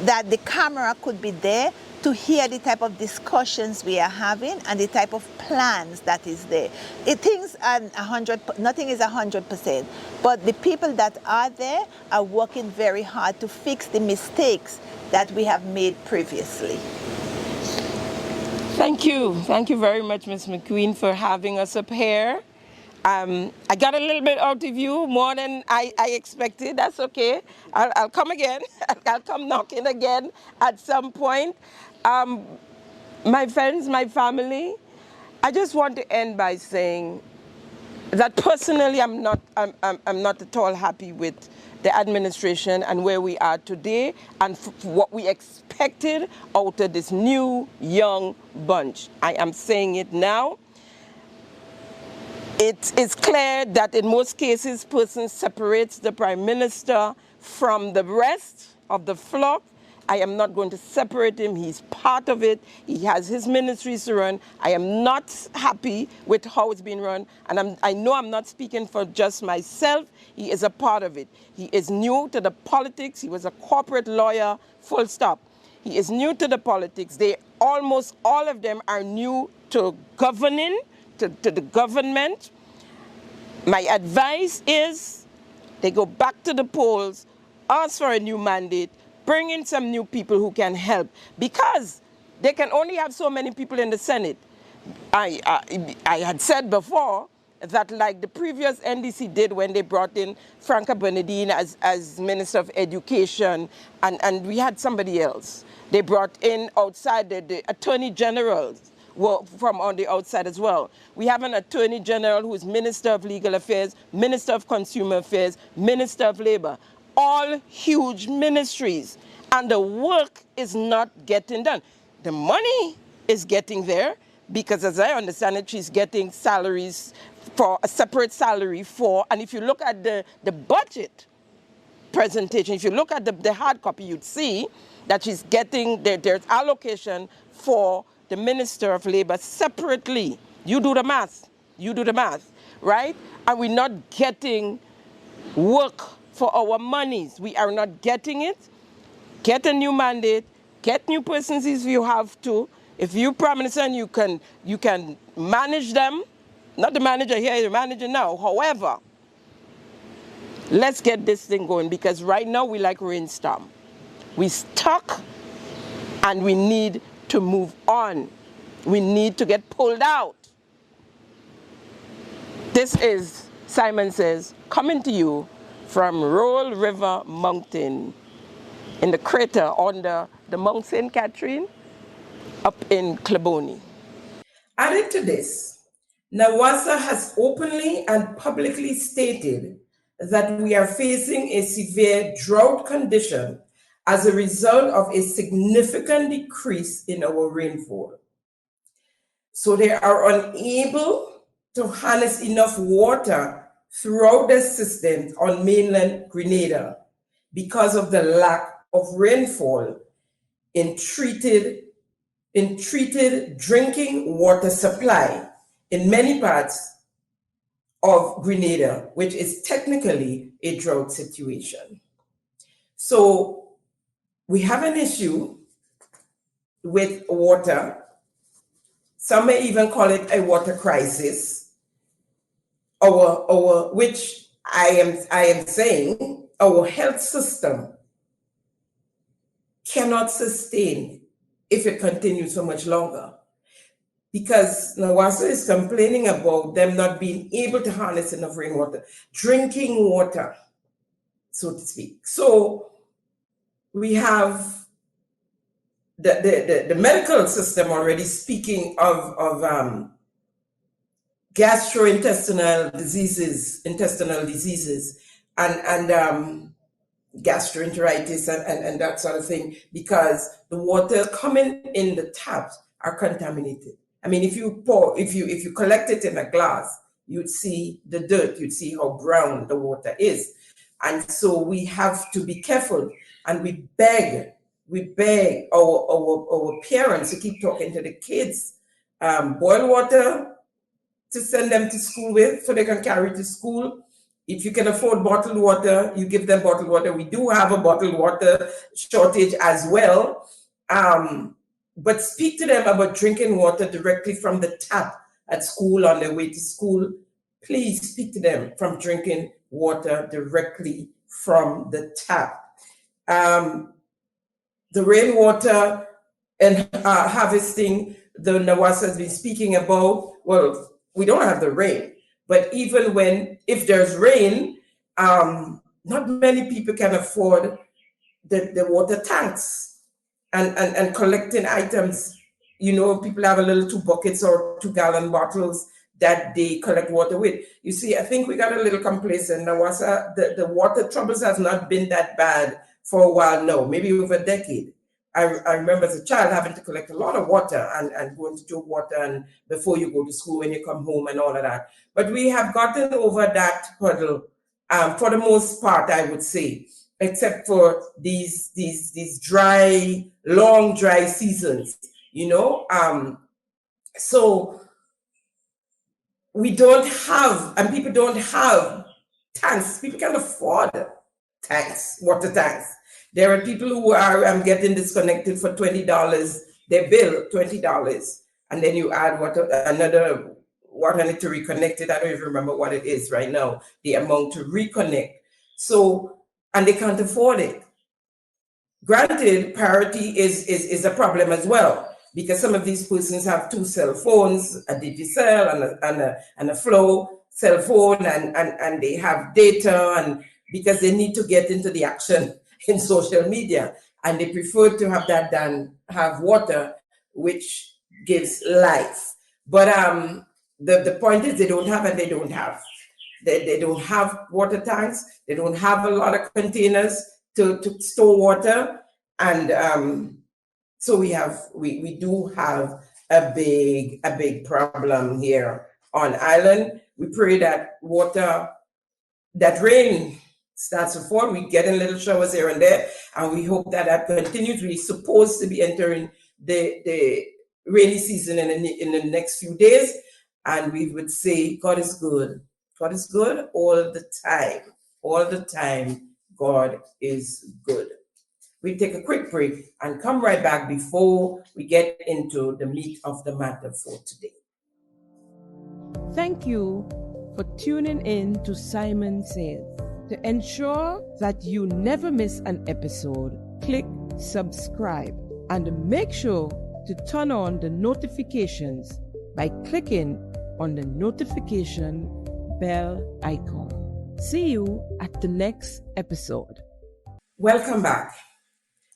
that the camera could be there to hear the type of discussions we are having and the type of plans that is there. Nothing is 100%, but the people that are there are working very hard to fix the mistakes that we have made previously. Thank you. Thank you very much, Ms. McQueen, for having us up here. I got a little bit out of you, more than I expected. That's okay. I'll come again. I'll come knocking again at some point. My friends, my family, I just want to end by saying that personally I'm not at all happy with the administration and where we are today and what we expected out of this new young bunch. I am saying it now. It is clear that in most cases, person separates the Prime Minister from the rest of the flock. I am not going to separate him. He's part of it. He has his ministries to run. I am not happy with how it's being run. And I know I'm not speaking for just myself. He is a part of it. He is new to the politics. He was a corporate lawyer, full stop. He is new to the politics. Almost all of them are new to governing, to the government. My advice is they go back to the polls, ask for a new mandate, bring in some new people who can help, because they can only have so many people in the Senate. I had said before that, like the previous NDC did when they brought in Franca Bernardine as Minister of Education, and we had somebody else. They brought in outside the Attorney Generals were from on the outside as well. We have an Attorney General who is Minister of Legal Affairs, Minister of Consumer Affairs, Minister of Labor. All huge ministries, and the work is not getting done. The money is getting there because, as I understand it, she's getting salaries for a separate salary for, and if you look at the budget presentation, if you look at the hard copy, you'd see that she's getting, there's allocation for the Minister of Labor separately. You do the math, right? And we're not getting work for our monies. We are not getting it. Get a new mandate, get new persons if you have to. If you Prime Minister and you can manage them, not the manager here, the manager now. However, let's get this thing going, because right now we like rainstorm. We stuck and we need to move on. We need to get pulled out. This is Simon Says, coming to you from Roll River Mountain in the crater under the Mount St. Catherine up in Kleboni. Added to this, Nawasa has openly and publicly stated that we are facing a severe drought condition as a result of a significant decrease in our rainfall. So they are unable to harness enough water throughout the system on mainland Grenada because of the lack of rainfall in treated drinking water supply in many parts of Grenada, which is technically a drought situation. So we have an issue with water. Some may even call it a water crisis. Which I am saying our health system cannot sustain if it continues so much longer. Because Nawasa is complaining about them not being able to harness enough rainwater, drinking water, so to speak. So we have the medical system already speaking of gastrointestinal diseases, and gastroenteritis and that sort of thing, because the water coming in the taps are contaminated. I mean, if you collect it in a glass, you'd see the dirt, you'd see how brown the water is. And so we have to be careful, and we beg our parents to keep talking to the kids, boil water to send them to school with so they can carry to school. If you can afford bottled water, you give them bottled water. We do have a bottled water shortage as well. But speak to them about drinking water directly from the tap at school on their way to school. Please speak to them from drinking water directly from the tap. The rainwater and harvesting the Nawasa has been speaking about. Well, we don't have the rain, but even if there's rain, not many people can afford the water tanks and collecting items. You know, people have a little 2 buckets or 2-gallon bottles that they collect water with. You see, I think we got a little complacent. Nawasa, the water troubles has not been that bad for a while now, maybe over a decade. I remember as a child having to collect a lot of water and going to drink water and before you go to school, when you come home and all of that. But we have gotten over that hurdle for the most part, I would say, except for these dry, long dry seasons, you know. So we don't have, and people don't have tanks. People can't afford tanks, water tanks. There are people who are getting disconnected for $20. Their bill, $20. And then you add another water need to reconnect it. I don't even remember what it is right now, the amount to reconnect. So, and they can't afford it. Granted, parity is a problem as well, because some of these persons have 2 cell phones, a Digicel and a Flow cell phone, and they have data, and because they need to get into the action in social media, and they prefer to have that than have water, which gives life. But the point is, they don't have and they don't have. They don't have water tanks. They don't have a lot of containers to store water, and so we do have a big problem here on island. We pray that rain starts to fall. We get in little showers here and there, and we hope that continues. We're supposed to be entering the rainy season in the next few days, and we would say God is good. God is good all the time. All the time, God is good. We take a quick break and come right back before we get into the meat of the matter for today. Thank you for tuning in to Simon Says. To ensure that you never miss an episode, click subscribe and make sure to turn on the notifications by clicking on the notification bell icon. See you at the next episode. Welcome back.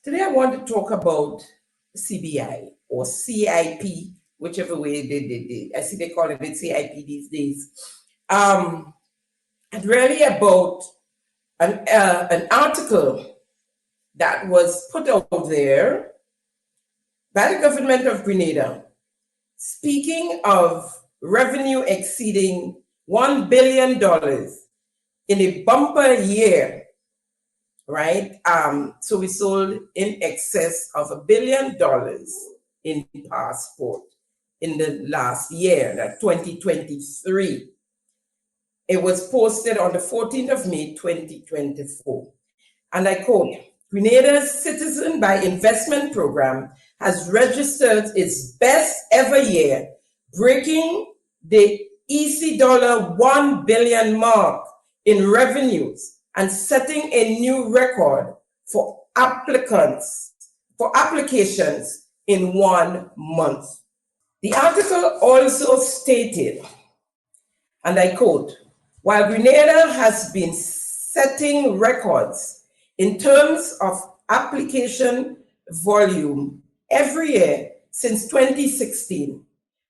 Today I want to talk about CBI or CIP, whichever way I see they call it CIP these days. And really about an article that was put out there by the government of Grenada, speaking of revenue exceeding $1 billion in a bumper year, right? So we sold in excess of $1 billion in passport in the last year, that 2023. It was posted on the 14th of May, 2024. And I quote, Grenada's Citizen by Investment Program has registered its best ever year, breaking the EC $1 billion mark in revenues and setting a new record for applications in 1 month. The article also stated, and I quote, while Grenada has been setting records in terms of application volume every year since 2016,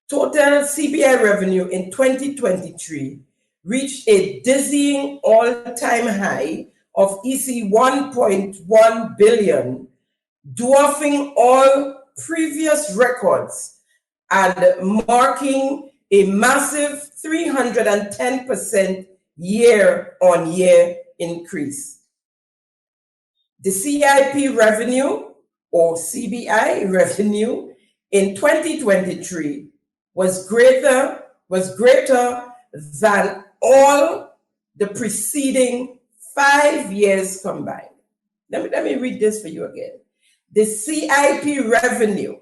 total CBI revenue in 2023 reached a dizzying all-time high of EC 1.1 billion, dwarfing all previous records and marking a massive 310% year-on-year increase. The CIP revenue, or CBI revenue, in 2023 was greater than all the preceding 5 years combined. Let me read this for you again. The CIP revenue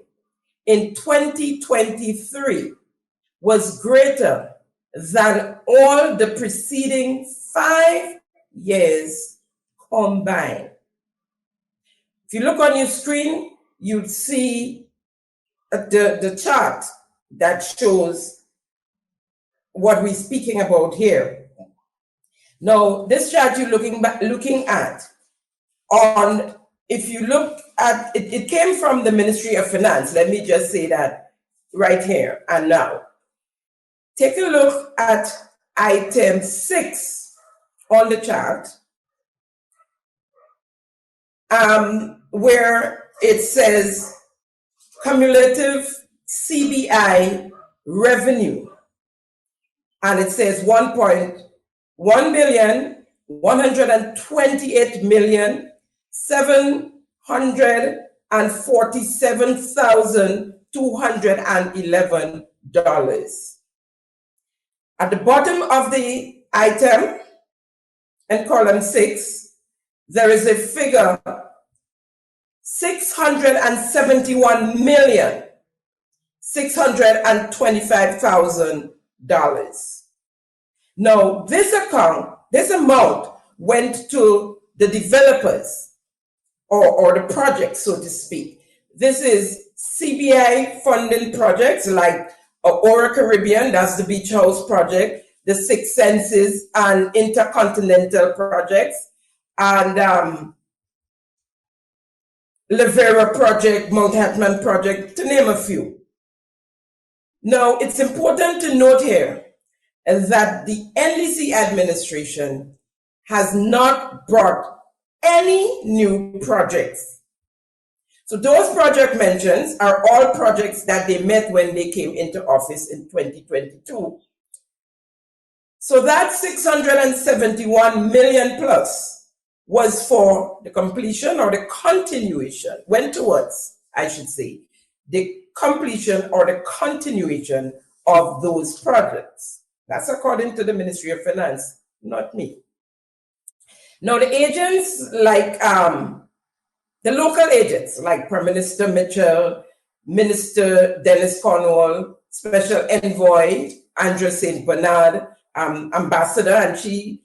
in 2023 was greater than all the preceding 5 years combined. If you look on your screen, you'd see the chart that shows what we're speaking about here. Now, this chart you're looking at, if you look at it, it came from the Ministry of Finance. Let me just say that right here and now. Take a look at item 6 on the chart, where it says cumulative CBI revenue, and it says 1,128,747,211. At the bottom of the item in column 6, there is a figure $671,625,000. Now, this amount went to the developers or the project, so to speak. This is CBI funding projects like Aura Caribbean, that's the Beach House project, the Six Senses and Intercontinental projects, and Lavera project, Mount Hatman project, to name a few. Now, it's important to note here that the NDC administration has not brought any new projects. So those project mentions are all projects that they met when they came into office in 2022. So that 671 million plus was for the completion or the continuation, went towards, I should say, the completion or the continuation of those projects. That's according to the Ministry of Finance, not me. Now the agents like the local agents like Prime Minister Mitchell, Minister Dennis Cornwall, Special Envoy Andrew St. Bernard, Ambassador, and she's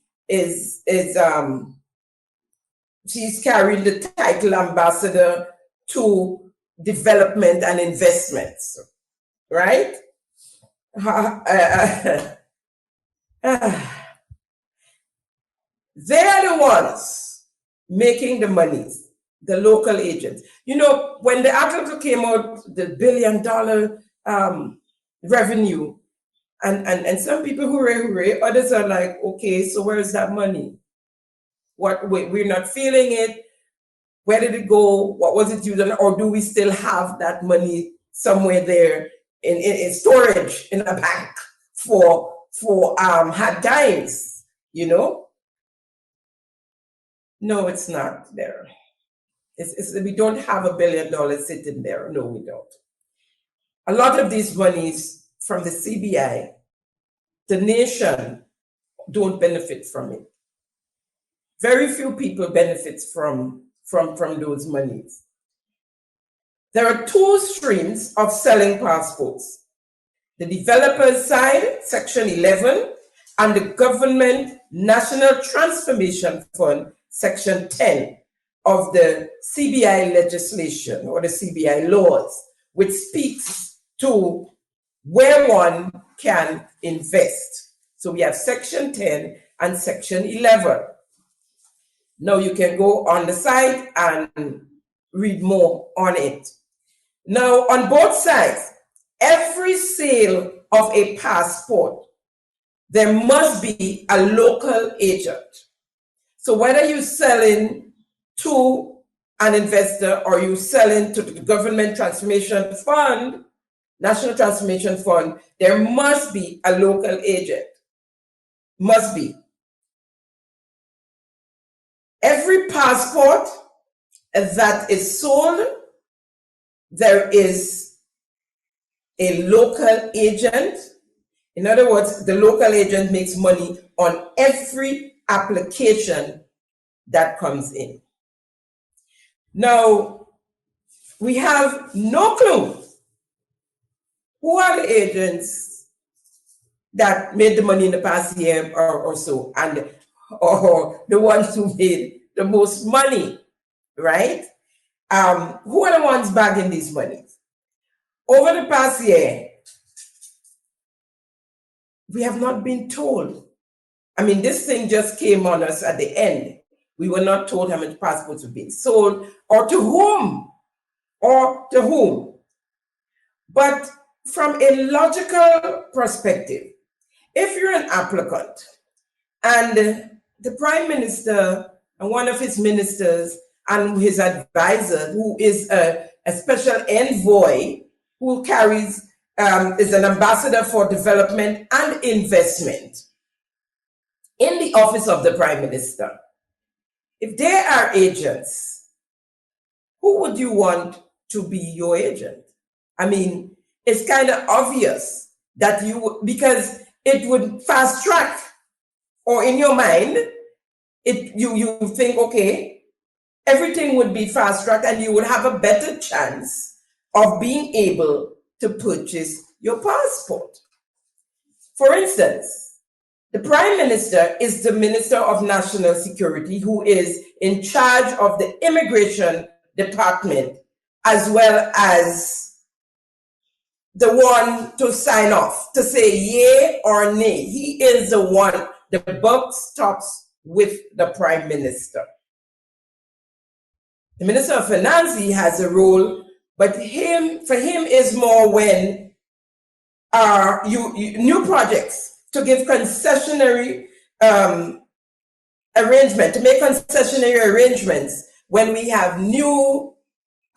carrying the title Ambassador to Development and Investments, right? They're the ones making the monies. The local agents. You know, when the article came out, the $1 billion revenue, and some people hooray, others are like, okay, so where is that money? We're not feeling it. Where did it go? What was it used on? Or do we still have that money somewhere there in storage in a bank for hard times, you know? No, it's not there. We don't have $1 billion sitting there. No, we don't. A lot of these monies from the CBI, the nation don't benefit from it. Very few people benefit from those monies. There are 2 streams of selling passports. The developer's side, Section 11, and the Government National Transformation Fund, Section 10. Of the CBI legislation or the CBI laws, which speaks to where one can invest. So we have Section 10 and Section 11. Now you can go on the site and read more on it. Now on both sides, every sale of a passport, there must be a local agent. So whether you're selling to an investor or you selling to the Government Transformation Fund, National Transformation Fund, there must be a local agent. Must be. Every passport that is sold, there is a local agent. In other words, the local agent makes money on every application that comes in. Now, we have no clue who are the agents that made the money in the past year or so, and or the ones who made the most money, right? Who are the ones bagging these monies? over the past year, we have not been told. I mean, this thing just came on us at the end. We were not told how many passports were being sold or to whom, But from a logical perspective, if you're an applicant and the Prime Minister and one of his ministers and his advisor, who is a special envoy who carries, is an ambassador for development and investment in the office of the Prime Minister, if they are agents, who would you want to be your agent? I mean, it's kind of obvious that because it would fast track, or in your mind, you think, okay, everything would be fast tracked and you would have a better chance of being able to purchase your passport. For instance, the Prime Minister is the Minister of National Security, who is in charge of the Immigration Department, as well as the one to sign off, to say yay or nay. He is the one, the buck stops with the Prime Minister. The Minister of Finance, he has a role, but for him is more when new projects to give concessionary arrangement, to make concessionary arrangements when we have new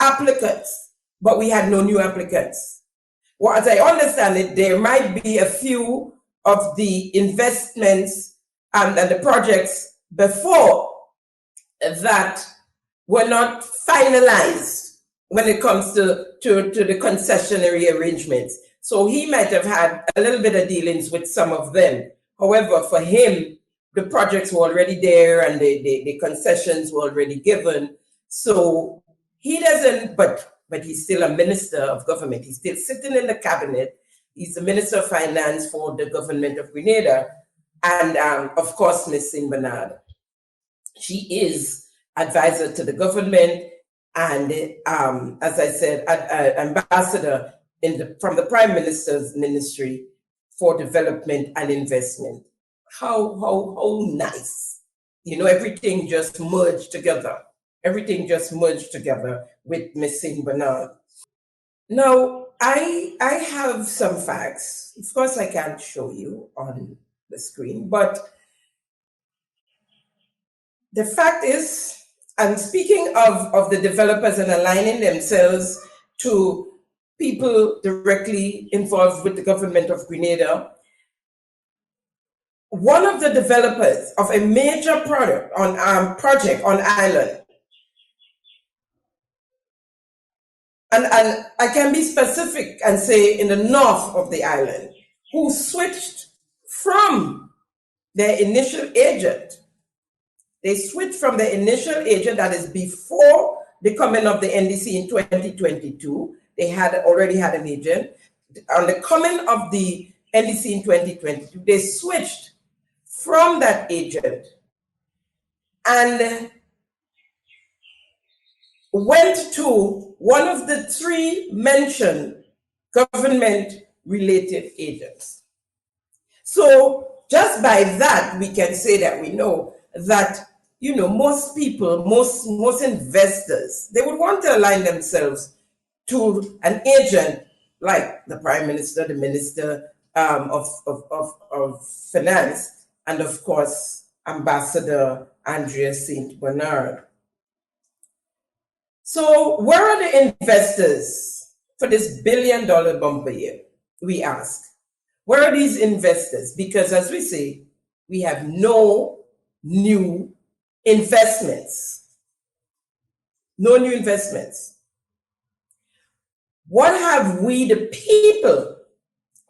applicants, but we had no new applicants. Well, as I understand it, there might be a few of the investments and the projects before that were not finalized when it comes to the concessionary arrangements. So he might have had a little bit of dealings with some of them. However, for him, the projects were already there and the concessions were already given. So he doesn't, but he's still a minister of government. He's still sitting in the cabinet. He's the Minister of Finance for the government of Grenada. And of course, Ms. Bernard. She is advisor to the government and, as I said, ambassador from the Prime Minister's Ministry for Development and Investment. How nice. You know, everything just merged together. Everything just merged together with Ms. Bernard. Now, I have some facts. Of course, I can't show you on the screen, but the fact is, and speaking of the developers and aligning themselves to people directly involved with the government of Grenada, one of the developers of a major project on island, and I can be specific and say in the north of the island, who switched from their initial agent. They switched from the initial agent, that is before the coming of the NDC in 2022. They had already had an agent. On the coming of the NDC in 2022, they switched from that agent and went to one of the three mentioned government-related agents. So just by that, we can say that we know that, you know, most people, most investors, they would want to align themselves to an agent like the Prime Minister, the Minister of Finance, and of course, Ambassador Andrea St. Bernard. So where are the investors for this $1 billion bumper year, we ask? Where are these investors? Because as we say, we have no new investments. No new investments. What have we, the people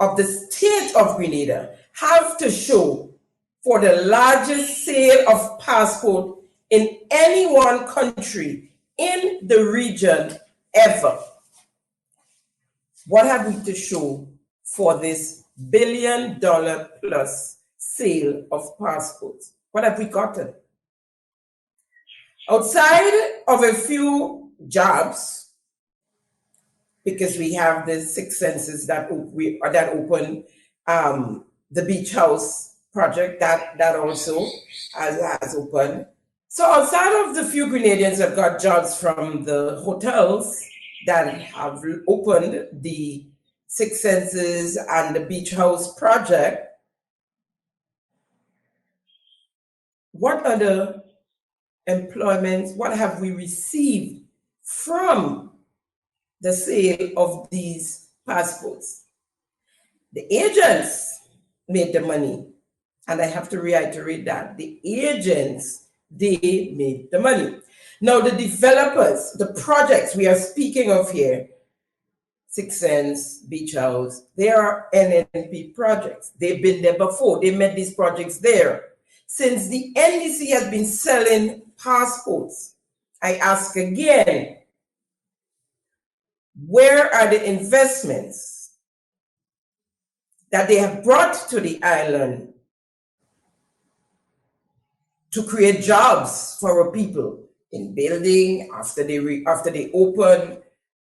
of the state of Grenada, have to show for the largest sale of passport in any one country in the region ever? What have we to show for this $1 billion plus sale of passports? What have we gotten? Outside of a few jobs, because we have the 6 senses that open the beach house project that also has opened. So outside of the few Grenadians that got jobs from the hotels that have opened the 6 senses and the beach house project, what other employments, what have we received from the sale of these passports? The agents made the money, and I have to reiterate that. The agents, they made the money. Now the developers, the projects we are speaking of here, 6 Sense, Beach House, they are NNP projects. They've been there before. They made these projects there. Since the NDC has been selling passports, I ask again, where are the investments that they have brought to the island to create jobs for our people in building after they open,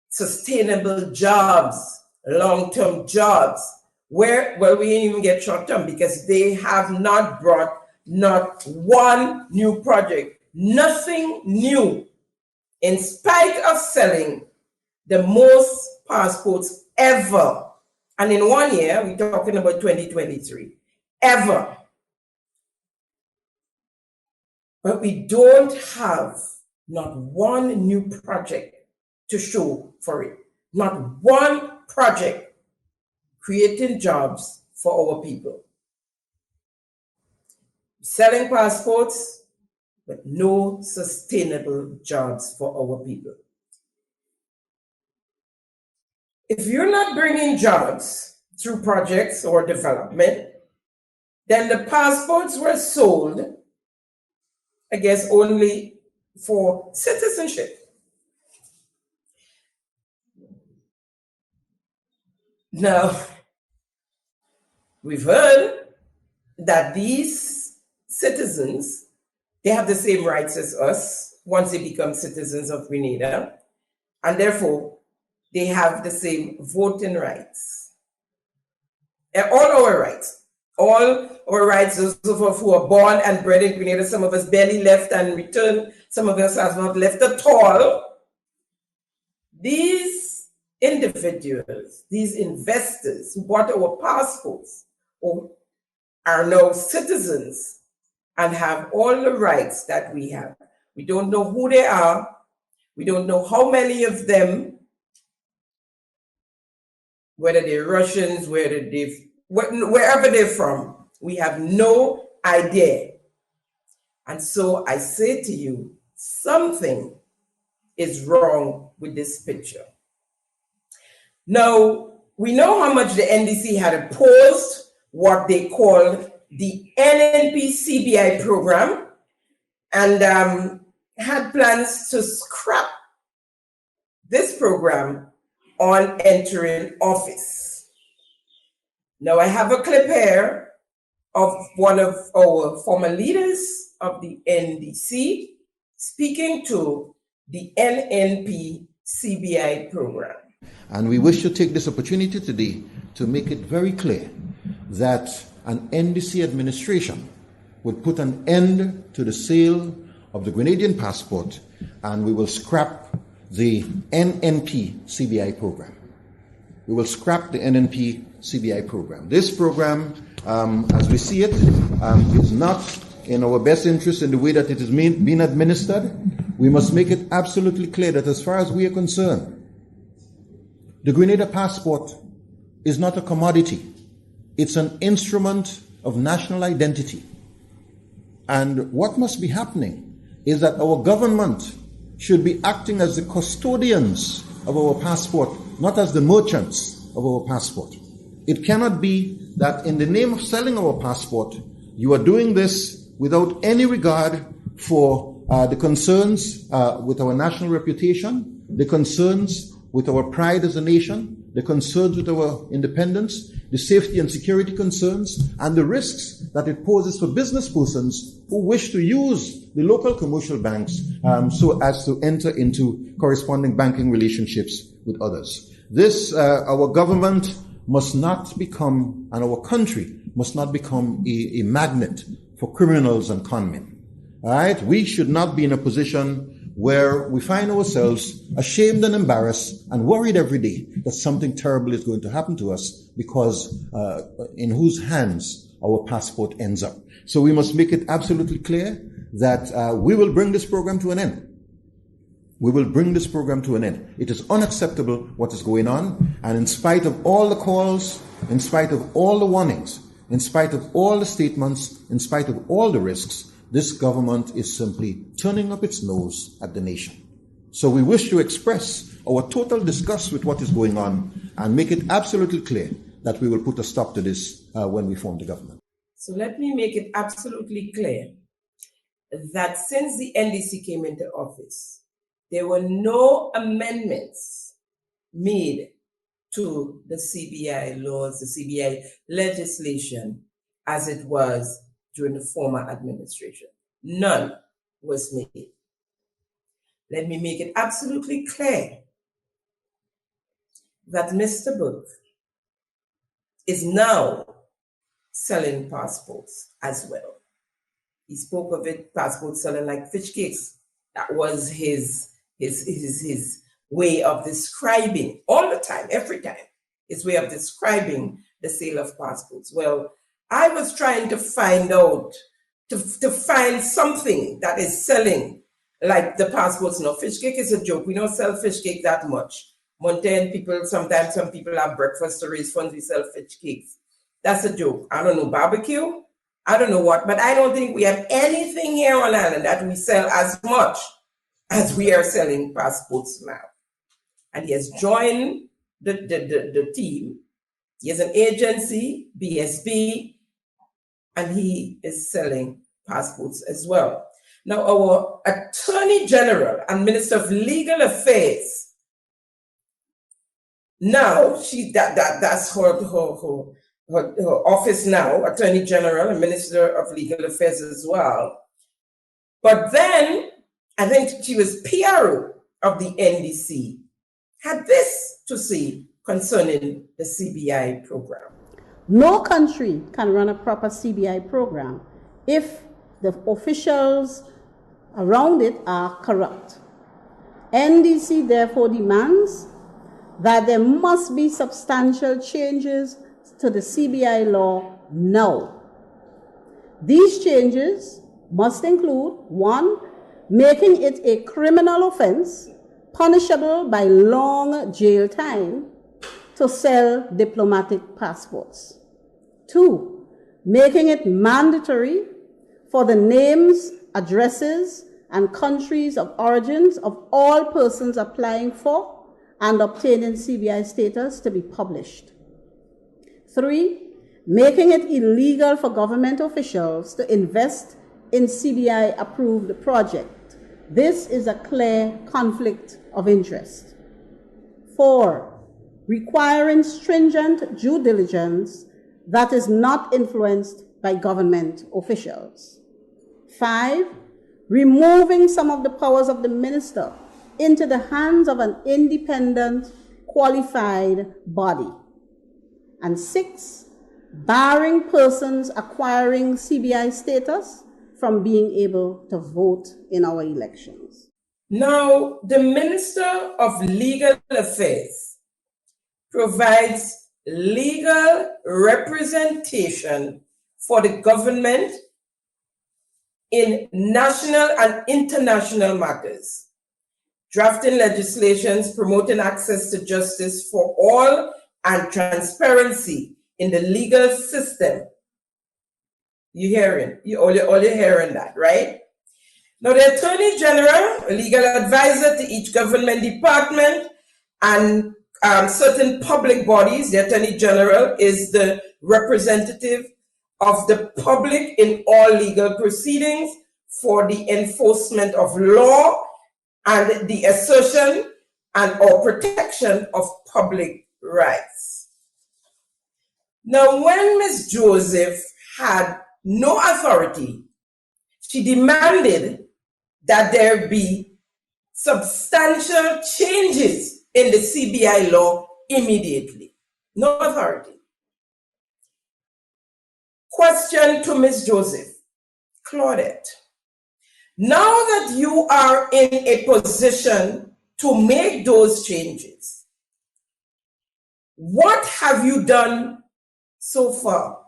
sustainable jobs, long-term jobs? Where, well, we didn't even get short-term because they have not brought not one new project, nothing new, in spite of selling the most passports ever. And in 1 year, we're talking about 2023, ever. But we don't have not one new project to show for it. Not one project creating jobs for our people. Selling passports, but no sustainable jobs for our people. If you're not bringing jobs through projects or development, then the passports were sold, I guess, only for citizenship. Now, we've heard that these citizens, they have the same rights as us once they become citizens of Grenada, and therefore they have the same voting rights. And all our rights, those of us who are born and bred in Grenada, some of us barely left and returned, some of us have not left at all. These individuals, these investors who bought our passports are now citizens and have all the rights that we have. We don't know who they are. We don't know how many of them, whether they're Russians, wherever they're from. We have no idea. And so I say to you, something is wrong with this picture. Now, we know how much the NDC had opposed what they call the NNP CBI program and had plans to scrap this program on entering office. Now, I have a clip here of one of our former leaders of the NDC speaking to the NNP CBI program. And we wish to take this opportunity today to make it very clear that an NDC administration would put an end to the sale of the Grenadian passport, and we will scrap the NNP CBI program. We will scrap the NNP CBI program. This program, as we see it, is not in our best interest in the way that it is being administered. We must make it absolutely clear that as far as we are concerned, the Grenada passport is not a commodity. It's an instrument of national identity. And what must be happening is that our government should be acting as the custodians of our passport, not as the merchants of our passport. It cannot be that in the name of selling our passport, you are doing this without any regard for the concerns with our national reputation, the concerns with our pride as a nation, the concerns with our independence, the safety and security concerns, and the risks that it poses for business persons who wish to use the local commercial banks so as to enter into corresponding banking relationships with others. Our government must not become, and our country must not become a magnet for criminals and conmen. All right? We should not be in a position where we find ourselves ashamed and embarrassed and worried every day that something terrible is going to happen to us because in whose hands our passport ends up. So we must make it absolutely clear that we will bring this program to an end. We will bring this program to an end. It is unacceptable what is going on, and in spite of all the calls, in spite of all the warnings, in spite of all the statements, in spite of all the risks, this government is simply turning up its nose at the nation. So we wish to express our total disgust with what is going on and make it absolutely clear that we will put a stop to this when we form the government. So let me make it absolutely clear that since the NDC came into office, there were no amendments made to the CBI laws, the CBI legislation, as it was during the former administration. None was made. Let me make it absolutely clear that Mr. Burke is now selling passports as well. He spoke of it, passports selling like fish cakes. That was his way of describing all the time, every time, his way of describing the sale of passports. Well, I was trying to find out, to find something that is selling like the passports. No, fish cake is a joke. We don't sell fish cake that much. Montaigne people, sometimes some people have breakfast to raise funds, we sell fish cakes. That's a joke. I don't know, barbecue? I don't know what, but I don't think we have anything here on island that we sell as much as we are selling passports now. And he has joined the team. He has an agency, BSB, and he is selling passports as well. Now, our Attorney General and Minister of Legal Affairs, now that's her office now, Attorney General and Minister of Legal Affairs as well. But then, I think she was PRO of the NDC, had this to say concerning the CBI program. No country can run a proper CBI program if the officials around it are corrupt. NDC therefore demands that there must be substantial changes to the CBI law now. These changes must include 1, making it a criminal offense punishable by long jail time to sell diplomatic passports. 2, making it mandatory for the names, addresses, and countries of origins of all persons applying for and obtaining CBI status to be published. 3, making it illegal for government officials to invest in CBI-approved project. This is a clear conflict of interest. 4, requiring stringent due diligence that is not influenced by government officials. 5, removing some of the powers of the minister into the hands of an independent, qualified body. And 6, barring persons acquiring CBI status from being able to vote in our elections. Now, the Minister of Legal Affairs provides legal representation for the government in national and international matters, drafting legislations promoting access to justice for all and transparency in the legal system. You're hearing that, right? Now, the Attorney General, a legal advisor to each government department and certain public bodies, the Attorney General is the representative of the public in all legal proceedings for the enforcement of law and the assertion and or protection of public rights. Now, when Ms. Joseph had no authority, she demanded that there be substantial changes in the CBI law immediately. No authority. Question to Ms. Joseph. Claudette, now that you are in a position to make those changes, what have you done so far?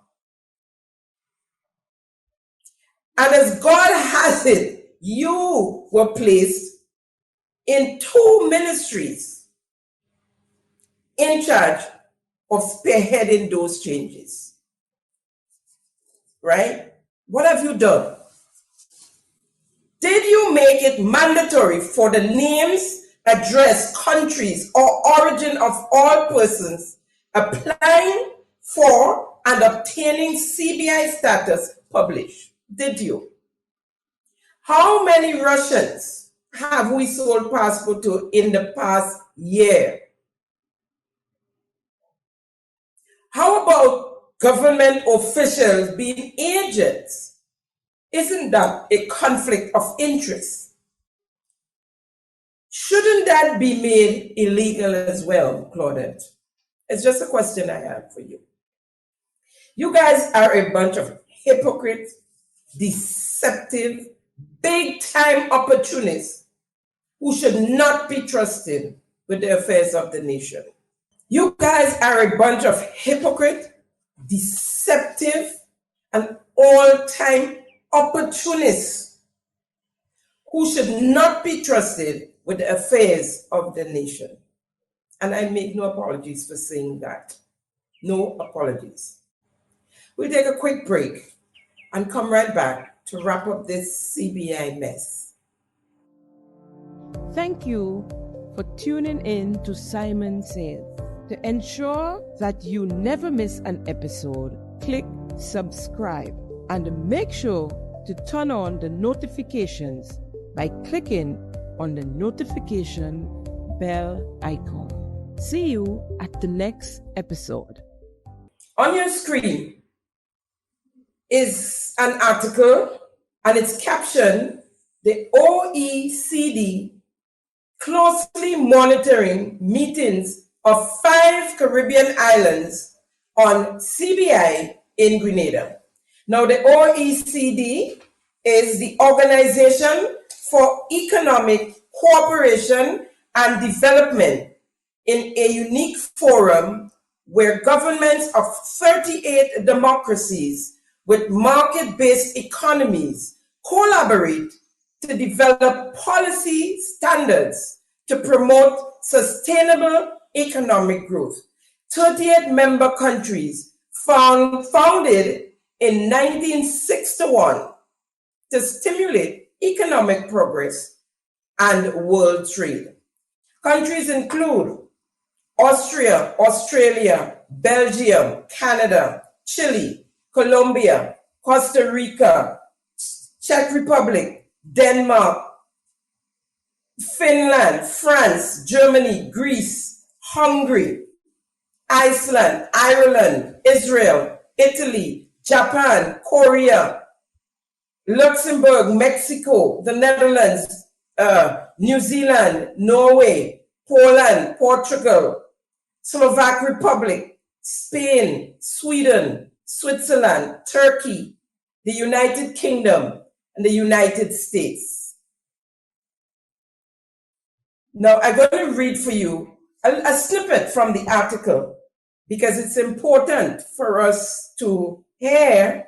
And as God has it, you were placed in 2 ministries in charge of spearheading those changes, right? What have you done? Did you make it mandatory for the names, address, countries, or origin of all persons applying for and obtaining CBI status published? Did you? How many Russians have we sold passport to in the past year? How about government officials being agents? Isn't that a conflict of interest? Shouldn't that be made illegal as well, Claudette? It's just a question I have for you. You guys are a bunch of hypocrites, deceptive, big-time opportunists who should not be trusted with the affairs of the nation. You guys are a bunch of hypocrites, deceptive, and all-time opportunists who should not be trusted with the affairs of the nation. And I make no apologies for saying that. No apologies. We'll take a quick break and come right back to wrap up this CBI mess. Thank you for tuning in to Simon Says. To ensure that you never miss an episode, click subscribe and make sure to turn on the notifications by clicking on the notification bell icon. See you at the next episode. On your screen is an article and it's captioned, "The OECD closely monitoring meetings of 5 Caribbean islands on CBI in Grenada." Now, the OECD is the Organization for Economic Cooperation and Development, in a unique forum where governments of 38 democracies with market-based economies collaborate to develop policy standards to promote sustainable economic growth. 38 member countries founded in 1961 to stimulate economic progress and world trade. Countries include Austria, Australia, Belgium, Canada, Chile, Colombia, Costa Rica, Czech Republic, Denmark, Finland, France, Germany, Greece, Hungary, Iceland, Ireland, Israel, Italy, Japan, Korea, Luxembourg, Mexico, the Netherlands, New Zealand, Norway, Poland, Portugal, Slovak Republic, Spain, Sweden, Switzerland, Turkey, the United Kingdom, and the United States. Now, I'm going to read for you a snippet from the article because it's important for us to hear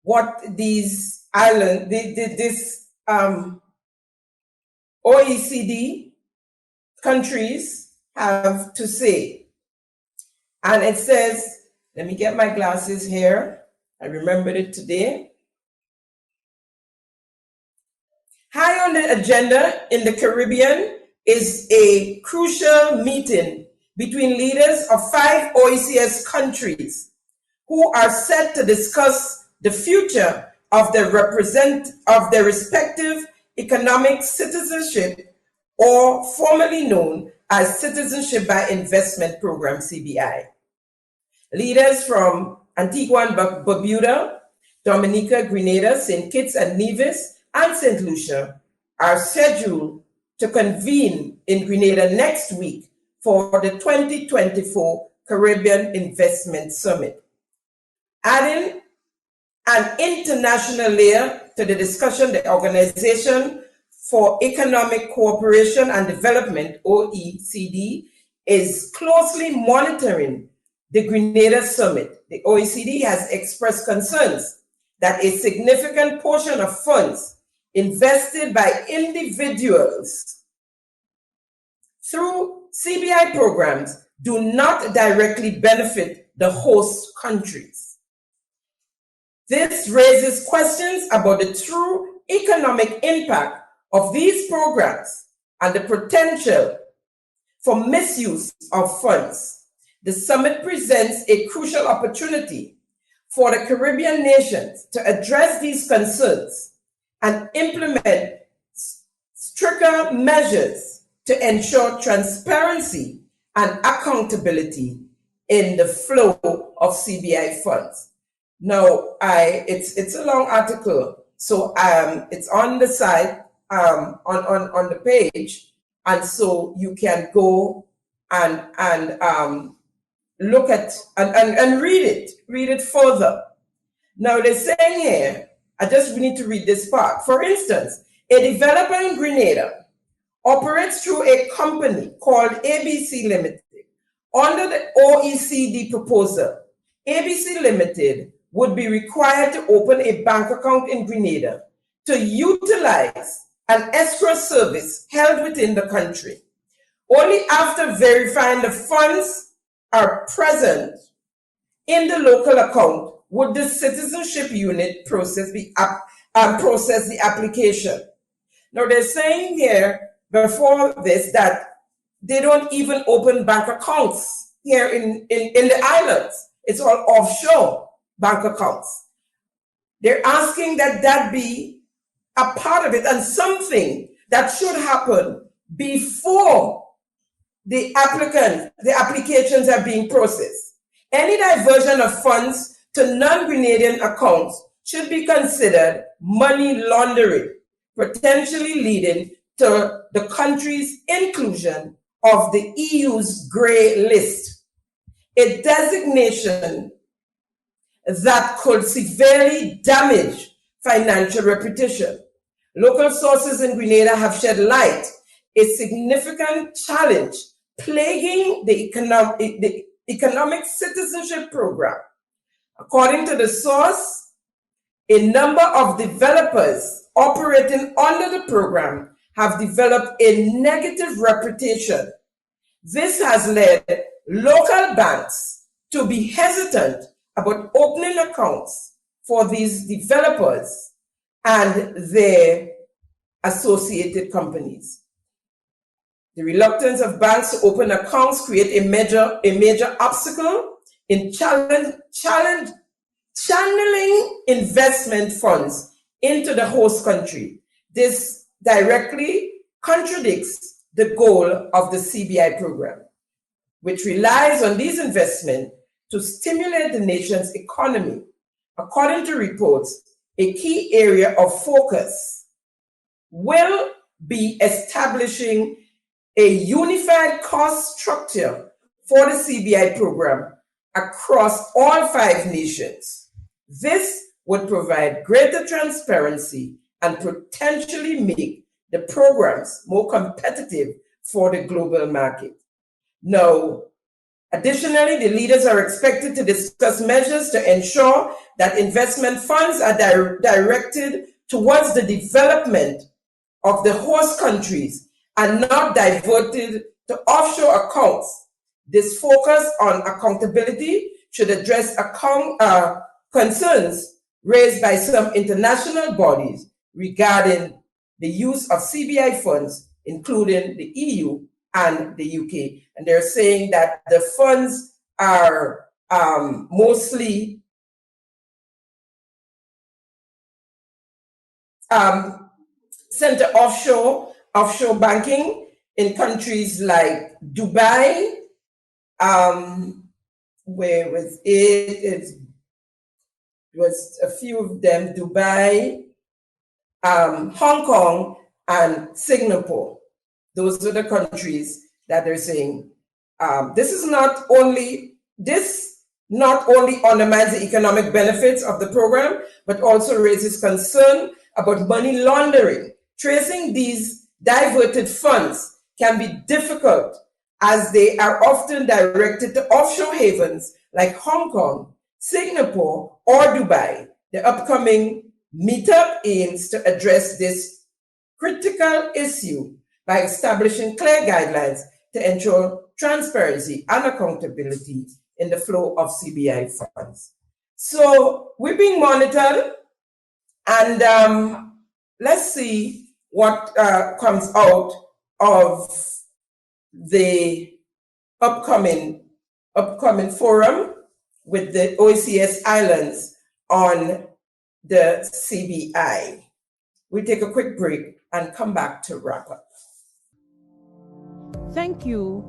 what these OECD countries have to say. And it says, let me get my glasses here. I remembered it today. High on the agenda in the Caribbean is a crucial meeting between leaders of 5 OECS countries who are set to discuss the future of their respective economic citizenship, or formerly known as Citizenship by Investment Program, CBI. Leaders from Antigua and Barbuda, Dominica, Grenada, St. Kitts and Nevis, and St. Lucia are scheduled to convene in Grenada next week for the 2024 Caribbean Investment Summit. Adding an international layer to the discussion, the Organization for Economic Cooperation and Development, OECD, is closely monitoring the Grenada Summit. The OECD has expressed concerns that a significant portion of funds invested by individuals through CBI programs do not directly benefit the host countries. This raises questions about the true economic impact of these programs and the potential for misuse of funds. The summit presents a crucial opportunity for the Caribbean nations to address these concerns and implement stricter measures to ensure transparency and accountability in the flow of CBI funds. Now, it's a long article, so it's on the site, on the page, and so you can go and look at and read it further. Now they're saying here, I just need to read this part. For instance, a developer in Grenada operates through a company called ABC Limited. Under the OECD proposal, ABC Limited would be required to open a bank account in Grenada to utilize an escrow service held within the country. Only after verifying the funds are present in the local account would the citizenship unit process the application. Now they're saying here before this that they don't even open bank accounts here in the islands. It's all offshore bank accounts. They're asking that that be a part of it and something that should happen before the applications are being processed. Any diversion of funds to non-Grenadian accounts should be considered money laundering, potentially leading to the country's inclusion of the EU's grey list, a designation that could severely damage financial reputation. Local sources in Grenada have shed light a significant challenge plaguing the economic citizenship program. According to the source, a number of developers operating under the program have developed a negative reputation. This has led local banks to be hesitant about opening accounts for these developers and their associated companies. The reluctance of banks to open accounts create a major obstacle in channeling investment funds into the host country. This directly contradicts the goal of the CBI program, which relies on these investments to stimulate the nation's economy. According to reports, a key area of focus will be establishing a unified cost structure for the CBI program across all 5 nations. This would provide greater transparency and potentially make the programs more competitive for the global market. Now, additionally, the leaders are expected to discuss measures to ensure that investment funds are directed towards the development of the host countries and not diverted to offshore accounts. This focus on accountability should address concerns raised by some international bodies regarding the use of CBI funds, including the EU and the UK. And they're saying that the funds are mostly sent to offshore banking in countries like Dubai, where was it was a few of them, Dubai, Hong Kong, and Singapore. Those are the countries that they're saying This not only undermines the economic benefits of the program, but also raises concern about money laundering. Tracing these diverted funds can be difficult as they are often directed to offshore havens like Hong Kong, Singapore, or Dubai. The upcoming meetup aims to address this critical issue by establishing clear guidelines to ensure transparency and accountability in the flow of CBI funds. So we're being monitored, and let's see what comes out of the upcoming forum with the OECS Islands on the CBI. We'll take a quick break and come back to wrap up. Thank you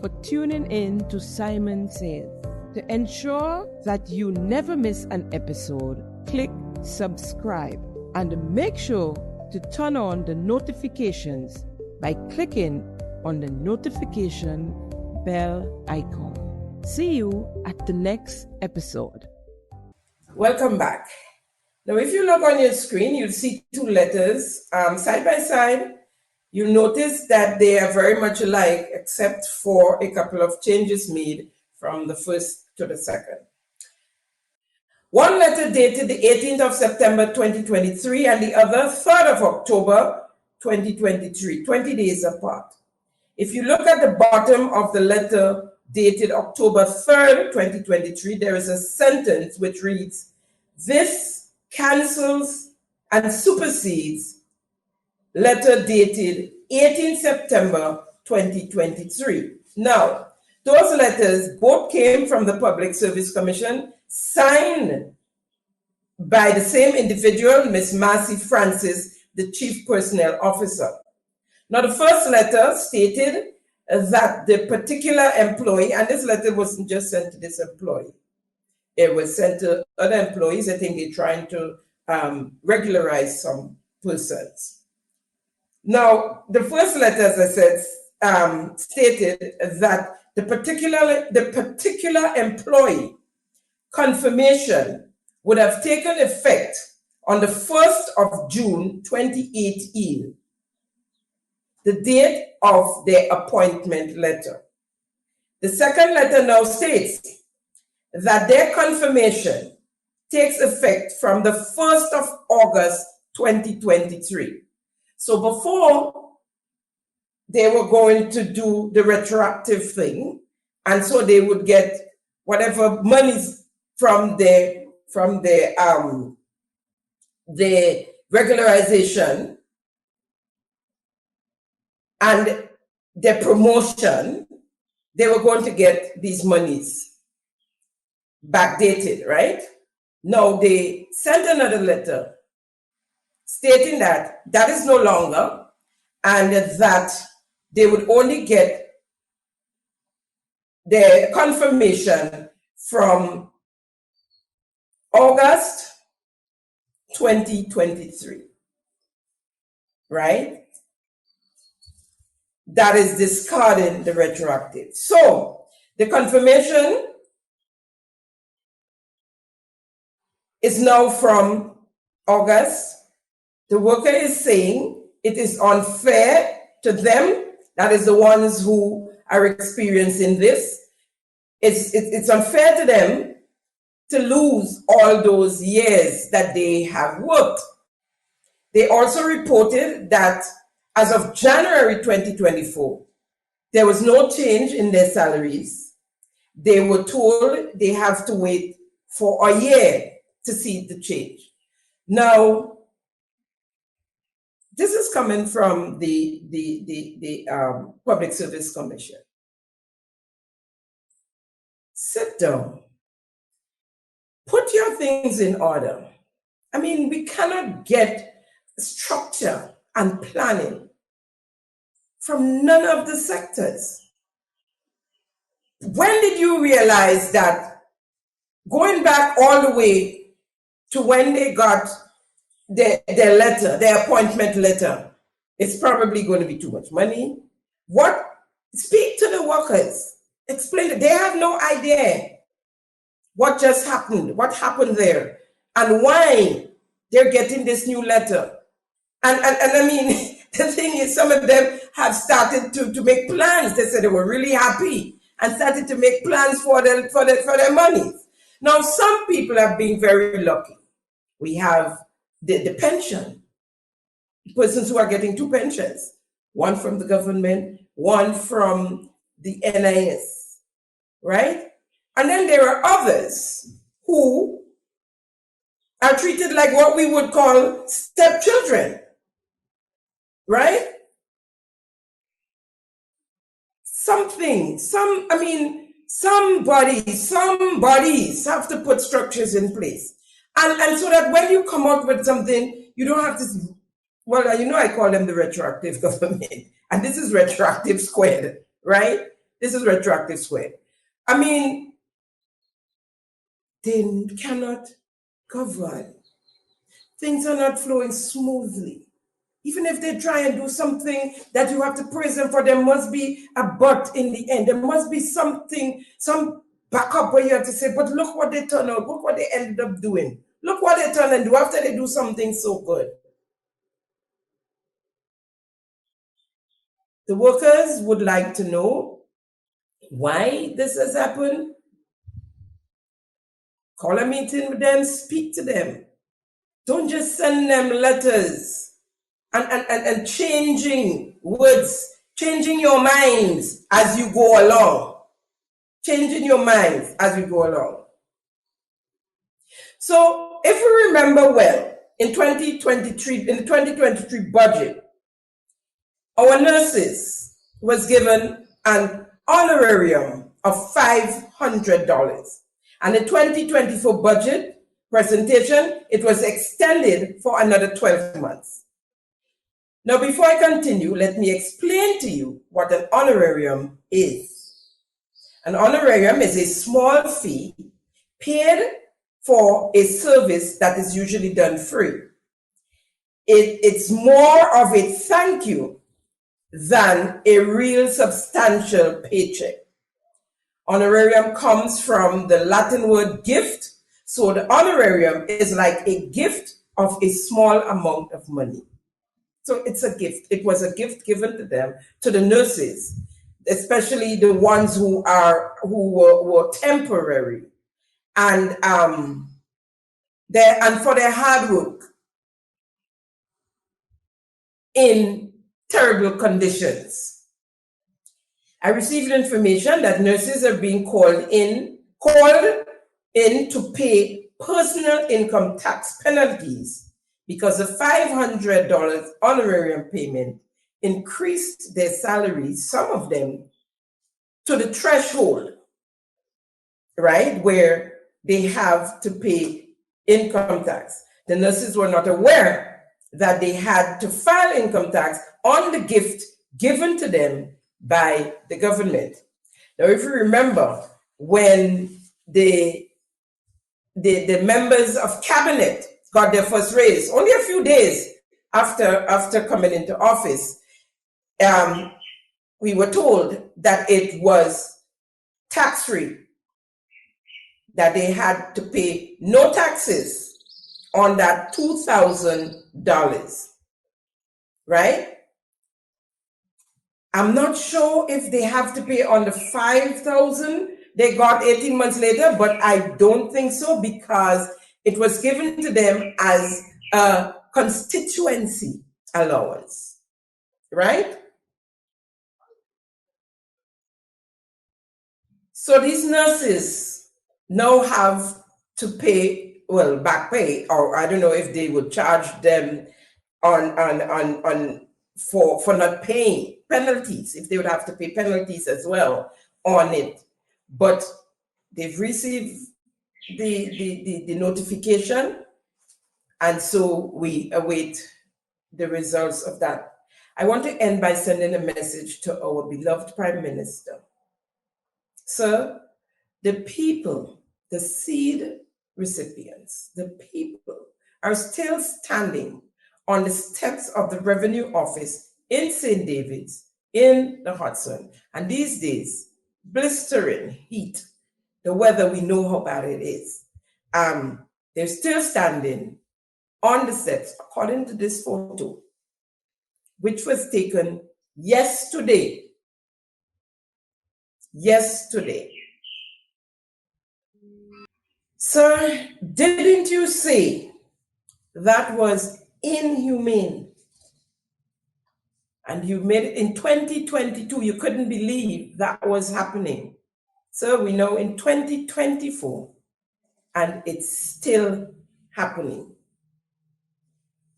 for tuning in to Simon Says. To ensure that you never miss an episode, click subscribe and make sure to turn on the notifications by clicking on the notification bell icon. See you at the next episode. Welcome back. Now, if you look on your screen, you'll see two letters side by side. You'll notice that they are very much alike, except for a couple of changes made from the first to the second. One letter dated the 18th of September 2023 and the other 3rd of October 2023, 20 days apart. If you look at the bottom of the letter dated October 3rd, 2023, there is a sentence which reads, "This cancels and supersedes letter dated 18 September 2023. Now, those letters both came from the Public Service Commission, signed by the same individual, Ms. Marcy Francis, the Chief Personnel Officer. Now, the first letter stated that the particular employee, and this letter wasn't just sent to this employee, it was sent to other employees. I think they're trying to regularize some persons. Now, the first letter, as I said, stated that the particular employee confirmation would have taken effect on the 1st of June 2018, the date of their appointment letter. The second letter now states that their confirmation takes effect from the 1st of August 2023. So before, they were going to do the retroactive thing, and so they would get whatever monies from the regularization and their promotion. They were going to get these monies backdated, right? Now they sent another letter stating that that is no longer, and that they would only get their confirmation from August 2023, right? That is discarding the retroactive. So the confirmation is now from August. The worker is saying it is unfair to them, that is the ones who are experiencing this. It's unfair to them to lose all those years that they have worked. They also reported that as of January 2024, there was no change in their salaries. They were told they have to wait for a year to see the change. Now, this is coming from the Public Service Commission. Sit down. Put your things in order. I mean, we cannot get structure and planning from none of the sectors. When did you realize that, going back all the way to when they got their letter, their appointment letter, it's probably going to be too much money? Speak to the workers. Explain it. They have no idea what just happened, what happened there, and why they're getting this new letter. And I mean, the thing is, some of them have started to make plans. They said they were really happy and started to make plans for their money. Now, some people have been very lucky. We have the pension, persons who are getting two pensions, one from the government, one from the NIS, right? And then there are others who are treated like what we would call stepchildren, right? Somebodies have to put structures in place. And so that when you come out with something, you don't have to, well, I call them the retroactive government. And this is retroactive squared, right? This is retroactive squared. I mean, they cannot govern. Things are not flowing smoothly. Even if they try and do something that you have to praise them for, there must be a but in the end. There must be something, some backup where you have to say, but look what they turned out. Look what they ended up doing. Look what they turn and do after they do something so good. The workers would like to know why this has happened. Call a meeting with them, speak to them. Don't just send them letters and changing words, changing your minds as you go along. Changing your minds as we go along. So if we remember well, in 2023, in the 2023 budget, our nurses was given an honorarium of $500. And the 2024 budget presentation, it was extended for another 12 months. Now, before I continue, let me explain to you what an honorarium is. An honorarium is a small fee paid for a service that is usually done free. It's more of a thank you than a real substantial paycheck. Honorarium comes from the Latin word gift, so the honorarium is like a gift of a small amount of money. So it's a gift. It was a gift given to them, to the nurses, especially the ones who were temporary, and for their hard work in terrible conditions. I received information that nurses are being called in to pay personal income tax penalties because the $500 honorarium payment increased their salaries, some of them, to the threshold, right, where they have to pay income tax. The nurses were not aware that they had to file income tax on the gift given to them by the government. Now, if you remember, when the members of cabinet got their first raise, only a few days after coming into office, we were told that it was tax-free, that they had to pay no taxes on that $2,000, right? I'm not sure if they have to pay on the $5,000 they got 18 months later, but I don't think so, because it was given to them as a constituency allowance, right? So these nurses now have to pay, well, back pay, or I don't know if they would charge them for not paying penalties, if they would have to pay penalties as well on it. But they've received the notification, and so we await the results of that. I want to end by sending a message to our beloved Prime Minister. Sir, the people, the seed recipients, the people are still standing on the steps of the Revenue Office in St. David's in the Hudson. And these days, blistering heat, the weather, we know how bad it is. They're still standing on the steps, according to this photo, which was taken yesterday. Yesterday. Sir, didn't you say that was inhumane? And you made it in 2022. You couldn't believe that was happening. So we know in 2024, and it's still happening.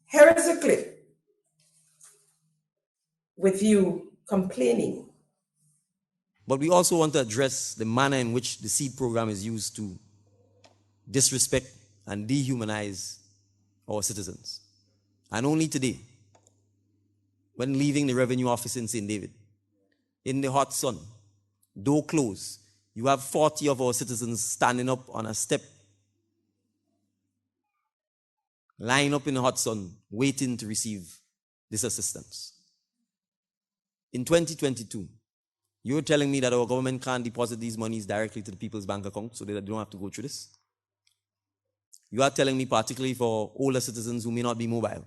Here is a clip with you complaining. But we also want to address the manner in which the seed program is used to disrespect and dehumanize our citizens. And only today, when leaving the revenue office in St. David, in the hot sun, door closed, you have 40 of our citizens standing up on a step, lying up in the hot sun, waiting to receive this assistance. In 2022, you're telling me that our government can't deposit these monies directly to the people's bank account so that they don't have to go through this? You are telling me, particularly for older citizens who may not be mobile,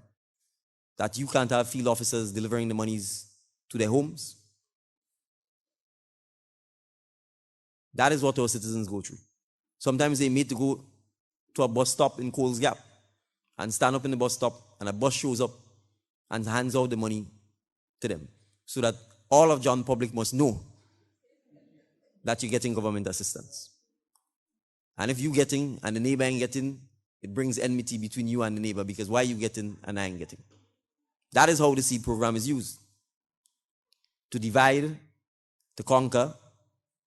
that you can't have field officers delivering the monies to their homes? That is what our citizens go through. Sometimes they need to go to a bus stop in Coles Gap and stand up in the bus stop, and a bus shows up and hands out the money to them, so that all of John public must know that you're getting government assistance. And if you're getting and the neighbor ain't getting, it brings enmity between you and the neighbor, because why are you getting and I ain't getting? That is how the seed program is used, to divide, to conquer,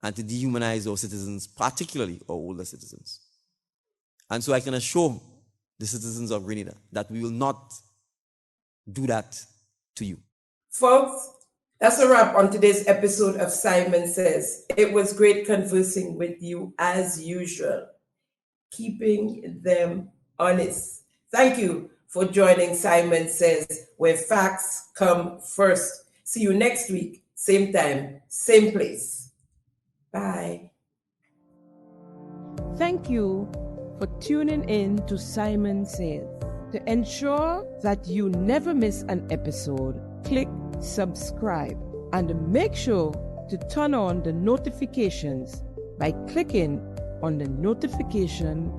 and to dehumanize our citizens, particularly our older citizens. And so I can assure the citizens of Grenada that we will not do that to you. Folks, that's a wrap on today's episode of Simon Says. It was great conversing with you as usual, keeping them honest. Thank you for joining Simon Says, where facts come first. See you next week, same time, same place. Bye. Thank you for tuning in to Simon Says. To ensure that you never miss an episode, click subscribe and make sure to turn on the notifications by clicking on the notification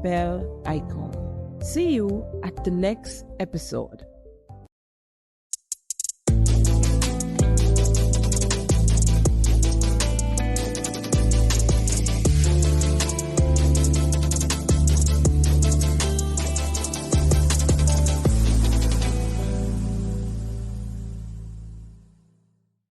bell icon. See you at the next episode.